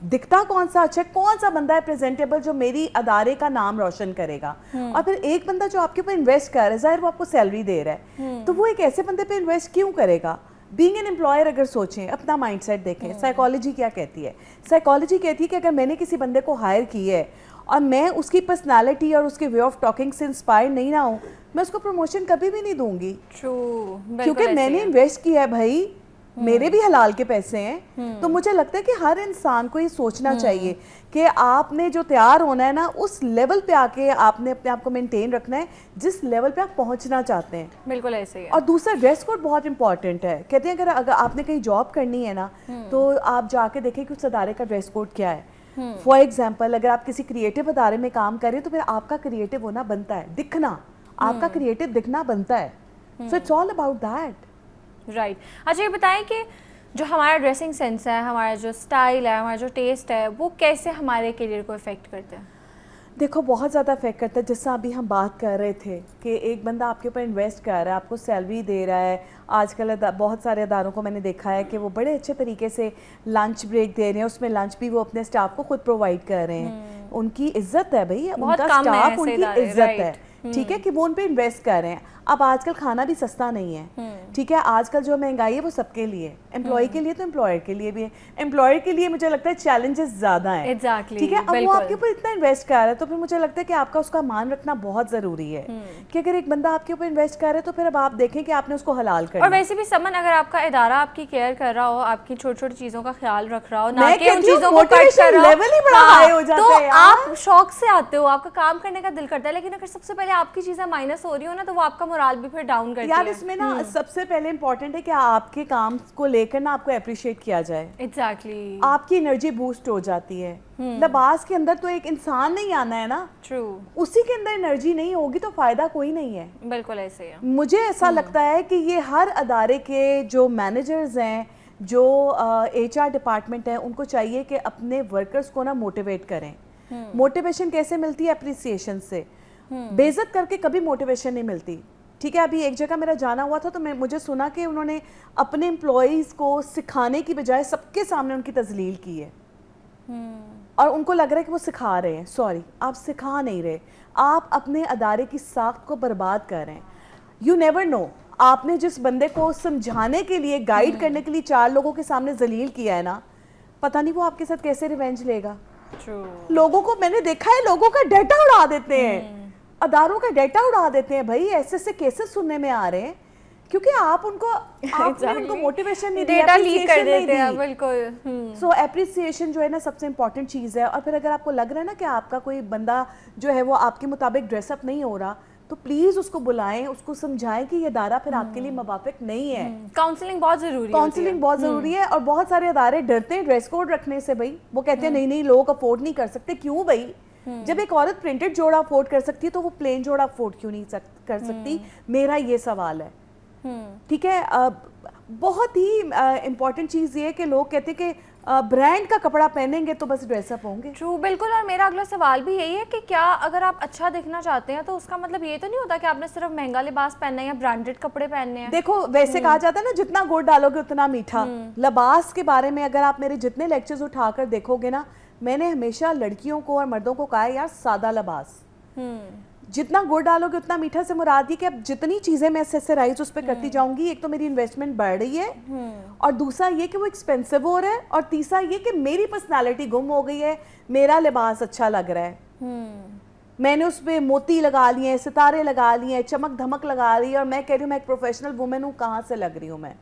दिखता कौन सा अच्छा है, कौन सा बंदा है प्रेजेंटेबल जो मेरी अदारे का नाम रोशन करेगा। और फिर एक बंदा जो आपके ऊपर इन्वेस्ट कर रहा है, जाहिर वो आपको सैलरी दे रहा है, तो वो एक ऐसे बंदे पे इन्वेस्ट क्यों करेगा? बीइंग एन एम्प्लॉयर अगर सोचें, अपना माइंडसेट देखें, साइकोलॉजी क्या कहती है? साइकोलॉजी कहती है कि अगर मैंने किसी बंदे को हायर किया है और मैं उसकी पर्सनालिटी और उसके वे ऑफ टॉकिंग से इंस्पायर नहीं ना हूँ, मैं उसको प्रमोशन कभी भी नहीं दूंगी। क्योंकि मैंने इन्वेस्ट किया है भाई, मेरे भी हलाल के पैसे हैं। तो मुझे लगता है कि हर इंसान को ये सोचना चाहिए कि आपने जो तैयार होना है ना, उस लेवल पे आके आपने अपने आप को मेंटेन रखना है जिस लेवल पे आप पहुंचना चाहते हैं।
बिल्कुल ऐसे ही है।
और दूसरा, ड्रेस कोड बहुत इंपॉर्टेंट है। कहते हैं अगर आपने कहीं जॉब करनी है ना, तो आप जाके देखें कि उस अदारे का ड्रेस कोड क्या है। फॉर एग्जाम्पल, अगर आप किसी क्रिएटिव अदारे में काम करें तो फिर आपका क्रिएटिव होना बनता है, दिखना, आपका क्रिएटिव दिखना बनता है। So it's all about that.
Right. अच्छा ये बताएं कि जो हमारा ड्रेसिंग सेंस है, हमारा जो स्टाइल है, हमारा जो टेस्ट है, वो कैसे हमारे करियर को इफ़ेक्ट करते हैं?
देखो बहुत ज़्यादा इफेक्ट करता है। जैसा अभी हम बात कर रहे थे कि एक बंदा आपके ऊपर इन्वेस्ट कर रहा है, आपको सैलरी दे रहा है। आजकल बहुत सारे अदारों को मैंने देखा है कि वो बड़े अच्छे तरीके से लंच ब्रेक दे रहे हैं, उसमें लंच भी वो अपने स्टाफ को खुद प्रोवाइड कर रहे हैं। उनकी इज्जत है भाई, उनका स्टाफ उनकी इज्जत है, ठीक है, कि वो उन पे इन्वेस्ट कर रहे हैं। अब आजकल खाना भी सस्ता नहीं है, ठीक है, आजकल जो महंगाई है वो सबके लिए, एम्प्लॉय के लिए तो एम्प्लॉयर के लिए भी है। एम्प्लॉयर के लिए मुझे लगता है चैलेंजेस ज़्यादा हैं, ठीक है। अब वो आपके ऊपर इतना इन्वेस्ट कर रहा है तो फिर मुझे लगता है कि आपका उसका मान रखना बहुत ज़रूरी है कि अगर एक बंदा आपके ऊपर इन्वेस्ट कर रहा है तो फिर अब आप देखें कि आपने उसको हलाल कर।
और वैसे भी समन, अगर आपका इदारा आपकी केयर कर रहा हो, आपकी छोटी छोटी चीज़ों का ख्याल रख रहा हो, ना कि उन चीज़ों को कट कर रहा हो, तो आप शौक से आते हो, आपका काम करने का दिल करता है। लेकिन अगर सबसे पहले आपकी चीज़ें माइनस हो रही हो ना, तो वो आपका मोराल भी फिर डाउन करती है।
यार इसमें ना सबसे पहले इंपॉर्टेंट है कि आपके काम को लेकर ना आपको अप्रिशिएट किया जाए।
एग्जैक्टली।
आपकी एनर्जी बूस्ट हो जाती है। लिबास के अंदर तो एक इंसान नहीं आना है ना, ट्रू, उसी के अंदर एनर्जी नहीं होगी तो फायदा कोई नहीं है।
बिल्कुल ऐसे है।
मुझे ऐसा लगता है कि ये हर अदारे के जो मैनेजर्स हैं, जो HR डिपार्टमेंट है, उनको चाहिए कि अपने वर्कर्स को ना मोटिवेट करें। मोटिवेशन कैसे मिलती है? अप्रिसिएशन से। बेइज्जत करके कभी मोटिवेशन नहीं मिलती, ठीक है। अभी एक जगह मेरा जाना हुआ था तो मुझे सुना कि उन्होंने अपने एम्प्लॉयज़ को सिखाने की बजाय सबके सामने उनकी तजलील की है। और उनको लग रहा है कि वो सिखा रहे हैं। सॉरी, आप सिखा नहीं रहे, आप अपने अदारे की साख्त को बर्बाद कर रहे हैं। यू नेवर नो, आपने जिस बंदे को समझाने के लिए, गाइड करने के लिए 4 लोगों के सामने जलील किया है ना, पता नहीं वो आपके साथ कैसे रिवेंज लेगा। लोगों को मैंने देखा है, लोगों का डाटा उड़ा देते हैं, अदारों का डाटा उड़ा देते हैं। भाई ऐसे केसेस सुनने में आ रहे हैं क्योंकि आप उनको आपने उनको मोटिवेशन नहीं दिया,
डेटा लीक कर देते हैं। बिल्कुल।
सो एप्रिसिएशन जो है ना सबसे इंपॉर्टेंट चीज़ है। और फिर अगर आपको लग रहा है ना कि आपका कोई बंदा जो है वो आपके मुताबिक ड्रेसअप नहीं हो रहा, तो प्लीज़ उसको बुलाएं, उसको समझाएं कि ये अदारा फिर आपके लिए मुवाफिक नहीं है।
काउंसलिंग बहुत ज़रूरी है।
काउंसलिंग बहुत ज़रूरी है। और बहुत सारे अदारे डरते हैं ड्रेस कोड रखने से। भाई वो कहते हैं नहीं नहीं लोग अफोर्ड नहीं कर सकते। क्यों भाई? जब एक औरत प्रिंटेड जोड़ा अफोर्ड कर सकती है तो वो प्लेन जोड़ा अफोर्ड क्यों नहीं कर सकती? मेरा ये सवाल है। ठीक है। बहुत ही इम्पॉर्टेंट चीज़ ये है कि लोग कहते हैं कि ब्रांड का कपड़ा पहनेंगे तो बस ड्रेसअप होंगे।
ट्रू, बिल्कुल। और मेरा अगला सवाल भी यही है कि क्या अगर आप अच्छा दिखना चाहते हैं तो उसका मतलब ये तो नहीं होता कि आपने सिर्फ महंगा लिबास पहनना है या ब्रांडेड कपड़े पहनने हैं।
देखो वैसे कहा जाता है ना, जितना गुड़ डालोगे उतना मीठा। लिबास के बारे में अगर आप मेरे जितने लेक्चर्स उठाकर देखोगे ना, मैंने हमेशा लड़कियों को और मर्दों को कहा है यार सादा लिबास। जितना गुड़ डालोगे उतना मीठा से मुराद ये कि अब जितनी चीज़ें मैं एक्सेसराइज उस पर करती जाऊंगी, एक तो मेरी इन्वेस्टमेंट बढ़ रही है और दूसरा ये कि वो एक्सपेंसिव हो रहा है और तीसरा ये कि मेरी पर्सनालिटी गुम हो गई है, मेरा लिबास अच्छा लग रहा है। मैंने उस पर मोती लगा लिए हैं, सितारे लगा लिए हैं, चमक धमक लगा रही है और मैं कह रही हूँ मैं एक प्रोफेशनल वुमेन हूँ, कहाँ से लग रही हूँ मैं?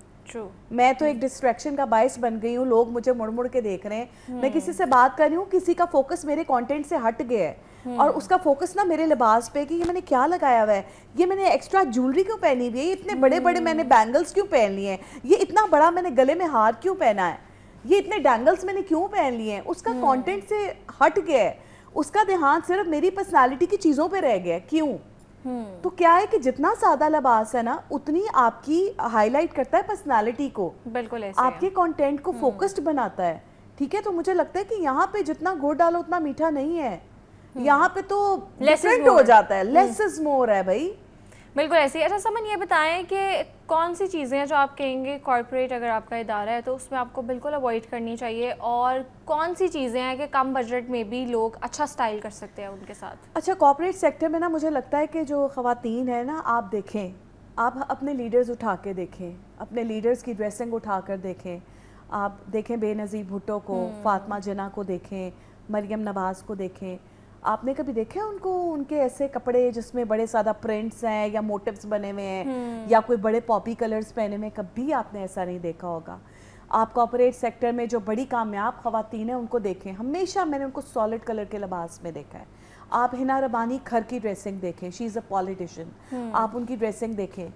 मैं तो एक डिस्ट्रैक्शन का बायस बन गई हूँ। लोग मुझे मुड़ मुड़ के देख रहे हैं। मैं किसी से बात कर रही हूँ, किसी का फोकस मेरे कंटेंट से हट गया है और उसका फोकस ना मेरे लिबास पे कि ये मैंने क्या लगाया हुआ है, ये मैंने एक्स्ट्रा ज्वेलरी क्यों पहनी हुई है, ये इतने बड़े बड़े मैंने बैंगल्स क्यों पहन लिए हैं, ये इतना बड़ा मैंने गले में हार क्यों पहना है, ये इतने डैंगल्स मैंने क्यों पहन लिए हैं। उसका कंटेंट से हट गया है, उसका ध्यान सिर्फ मेरी पर्सनालिटी की चीज़ों पे रह गया। क्यों? तो क्या है कि जितना सादा लिबास है ना उतनी आपकी हाईलाइट करता है पर्सनालिटी को।
बिल्कुल ऐसे
आपके कंटेंट को फोकस्ड बनाता है। ठीक है। तो मुझे लगता है कि यहाँ पे जितना गुड़ डालो उतना मीठा नहीं है, यहाँ पे तो डिफरेंट हो जाता है। लेस इज मोर है भाई।
बिल्कुल ऐसे ही। अच्छा समन, ये बताएं कि कौन सी चीज़ें हैं जो आप कहेंगे कॉर्पोरेट अगर आपका इदारा है तो उसमें आपको बिल्कुल अवॉइड करनी चाहिए, और कौन सी चीज़ें हैं कि कम बजट में भी लोग अच्छा स्टाइल कर सकते हैं उनके साथ?
अच्छा, कॉर्पोरेट सेक्टर में ना मुझे लगता है कि जो ख़वातीन है ना, आप देखें, आप अपने लीडर्स उठा के देखें, अपने लीडर्स की ड्रेसिंग उठा कर देखें। आप देखें बेनज़ीर भुट्टो को, फातिमा जिन्ना को देखें, मरियम नवाज़ को देखें। आपने कभी देखे उनको, उनके ऐसे कपड़े जिसमें बड़े सादा प्रिंट्स हैं या मोटिव्स बने हुए हैं या कोई बड़े पॉपी कलर्स पहने में? कभी आपने ऐसा नहीं देखा होगा। आप कॉर्पोरेट सेक्टर में जो बड़ी कामयाब ख़वातीन हैं उनको देखें, हमेशा मैंने उनको सॉलिड कलर के लिबास में देखा है। आप हिना रबानी खर की ड्रेसिंग देखें, शी इज़ अ पॉलिटिशियन, आप उनकी ड्रेसिंग देखें,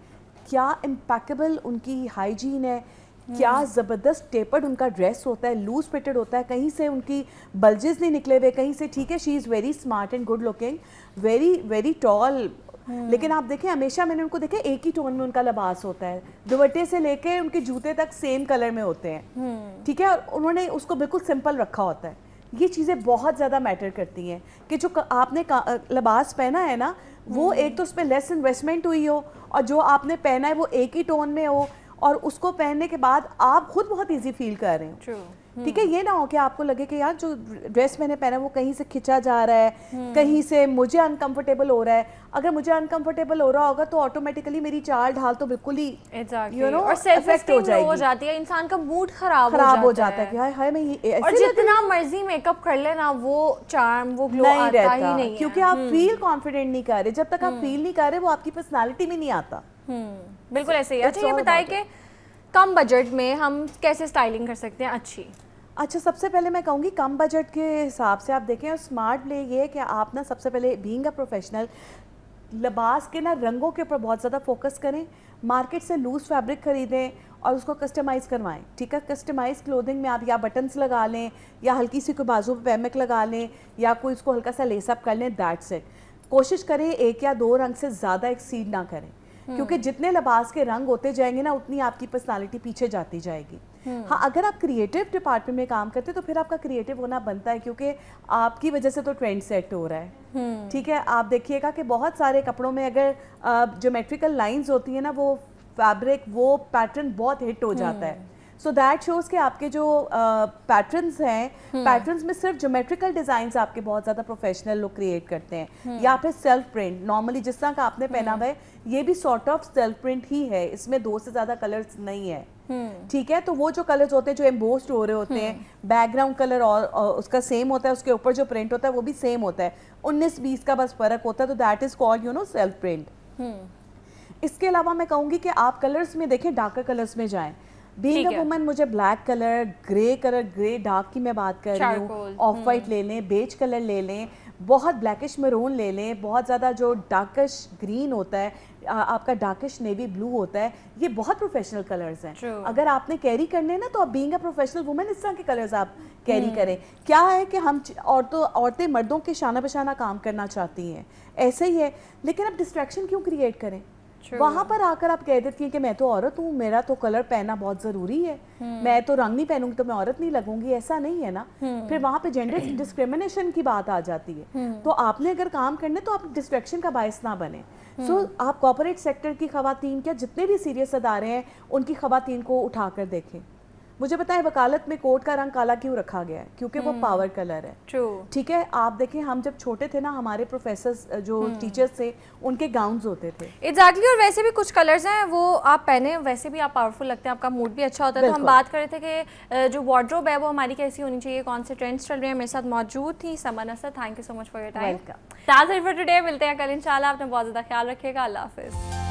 क्या इम्पैकेबल उनकी हाइजीन है, क्या ज़बरदस्त टेपर्ड उनका ड्रेस होता है, लूज फिटेड होता है, कहीं से उनकी बल्जेस नहीं निकले हुए कहीं से। ठीक है, she is very smart and good looking, very very tall. लेकिन आप देखें हमेशा मैंने उनको देखा एक ही टोन में उनका लिबास होता है, दुपट्टे से लेके उनके जूते तक सेम कलर में होते हैं। ठीक है, और उन्होंने उसको बिल्कुल सिंपल रखा होता है। ये चीज़ें बहुत ज़्यादा मैटर करती हैं कि जो आपने लिबास पहना है ना, वो एक तो उस पर लेस इन्वेस्टमेंट हुई हो और जो आपने पहना है वो एक ही टोन में हो और उसको पहनने के बाद आप खुद बहुत इजी फील कर रहे हो। ठीक है, ये ना हो कि आपको लगे कि यार जो ड्रेस मैंने पहना है वो कहीं से खिंचा जा रहा है, कहीं से मुझे अनकंफर्टेबल हो रहा है। अगर मुझे अनकंफर्टेबल हो रहा होगा तो ऑटोमेटिकली मेरी चाल ढाल तो बिल्कुल ही
और सेल्फ एस्टीम हो जाती है, इंसान का मूड खराब हो जाता है कि
हाय हाय मैं ये
और जितना मर्जी मेकअप कर लेना वो चार्म वो ग्लो आता ही नहीं है,
क्योंकि आप फील कॉन्फिडेंट नहीं कर रहे। जब तक आप फील नहीं कर रहे वो आपकी पर्सनालिटी में नहीं आता।
बिल्कुल ऐसे ही। अच्छा ये बताएं कि कम बजट में हम कैसे स्टाइलिंग कर सकते हैं अच्छी?
अच्छा, सबसे पहले मैं कहूँगी कम बजट के हिसाब से आप देखें, और स्मार्ट ले ये है कि आप ना सबसे पहले बीइंग अ प्रोफेशनल लिबास के ना रंगों के ऊपर बहुत ज़्यादा फोकस करें। मार्केट से लूज़ फैब्रिक ख़रीदें और उसको कस्टमाइज़ करवाएं। ठीक है, कस्टमाइज़ क्लोथिंग में आप या बटन्स लगा लें या हल्की सी कोई बाजू पे पैमक लगा लें या कोई इसको हल्का सा लेसअप कर लें, दैट्स इट। कोशिश करें एक या दो रंग से ज़्यादा एक्सीड ना करें, क्योंकि जितने लिबास के रंग होते जाएंगे ना उतनी आपकी पर्सनालिटी पीछे जाती जाएगी। हाँ, अगर आप क्रिएटिव डिपार्टमेंट में काम करते तो फिर आपका क्रिएटिव होना बनता है, क्योंकि आपकी वजह से तो ट्रेंड सेट हो रहा है। ठीक है, आप देखिएगा कि बहुत सारे कपड़ों में अगर ज्योमेट्रिकल लाइंस होती है ना, वो फैब्रिक वो पैटर्न बहुत हिट हो जाता है। सो दैट शोज कि आपके जो पैटर्न्स हैं, पैटर्न्स में सिर्फ ज्योमेट्रिकल डिजाइन्स आपके बहुत ज़्यादा प्रोफेशनल लुक क्रिएट करते हैं, या फिर सेल्फ प्रिंट। नॉर्मली जिस तरह का आपने पहना हुआ है ये भी सॉर्ट ऑफ सेल्फ प्रिंट ही है, इसमें 2 से ज़्यादा कलर्स नहीं है, ठीक है। तो वो जो कलर्स होते हैं जो एम्बोस्ड हो रहे होते हैं, बैकग्राउंड कलर और उसका सेम होता है, उसके ऊपर जो प्रिंट होता है वो भी सेम होता है, 19-20 का बस फर्क होता है, तो that is called you know self print. इसके अलावा मैं कहूँगी कि आप कलर्स में देखें, डार्कर कलर्स में जाएं। बीइंग अ वुमन मुझे ब्लैक कलर, ग्रे डार्क की मैं बात कर रही हूँ, ऑफ वाइट ले लें, बेज कलर ले लें, बहुत ब्लैकिश मरून ले लें, बहुत ज़्यादा जो डार्किश ग्रीन होता है, आपका डार्किश नेवी ब्लू होता है, ये बहुत प्रोफेशनल कलर्स हैं। अगर आपने कैरी करने ना तो आप बीइंग अ प्रोफेशनल वुमेन इस तरह के कलर्स आप कैरी करें। क्या है कि हम औरतें मर्दों के शाना बशाना काम करना चाहती हैं, ऐसे ही है, लेकिन अब डिस्ट्रैक्शन क्यों क्रिएट करें? वहाँ पर आकर आप कह देती हैं कि मैं तो औरत हूँ, मेरा तो कलर पहनना बहुत ज़रूरी है, मैं तो रंग नहीं पहनूंगी तो मैं औरत नहीं लगूंगी, ऐसा नहीं है ना। फिर वहाँ पे जेंडर डिस्क्रिमिनेशन की बात आ जाती है। तो आपने अगर काम करने तो आप डिस्ट्रैक्शन का बायस ना बने। सो आप कॉर्पोरेट सेक्टर की खवातीन, क्या जितने भी सीरियस अदारे हैं उनकी खवातीन को उठा कर देखें। मुझे पता है वकालत में कोट का रंग काला क्यों रखा गया है, क्योंकि वो पावर कलर है, ठीक है। आप देखें, हम जब छोटे थे ना, हमारे प्रोफेसर जो टीचर्स थे उनके गाउन्स होते थे।
एग्जैक्टली और वैसे भी कुछ कलर्स हैं वो आप पहने, वैसे भी आप पावरफुल लगते हैं, आपका मूड भी अच्छा होता है। तो हम बात कर रहे थे कि जो वार्डरोब है वो हमारी कैसी होनी चाहिए, कौन से ट्रेंड्स चल रहे हैं। मेरे साथ मौजूद थी Saman Asad, thank you so much for your time. Today मिलते हैं कल इंशाल्लाह। आपने बहुत ज़्यादा ख्याल रखिएगा, अल्लाह हाफिज़।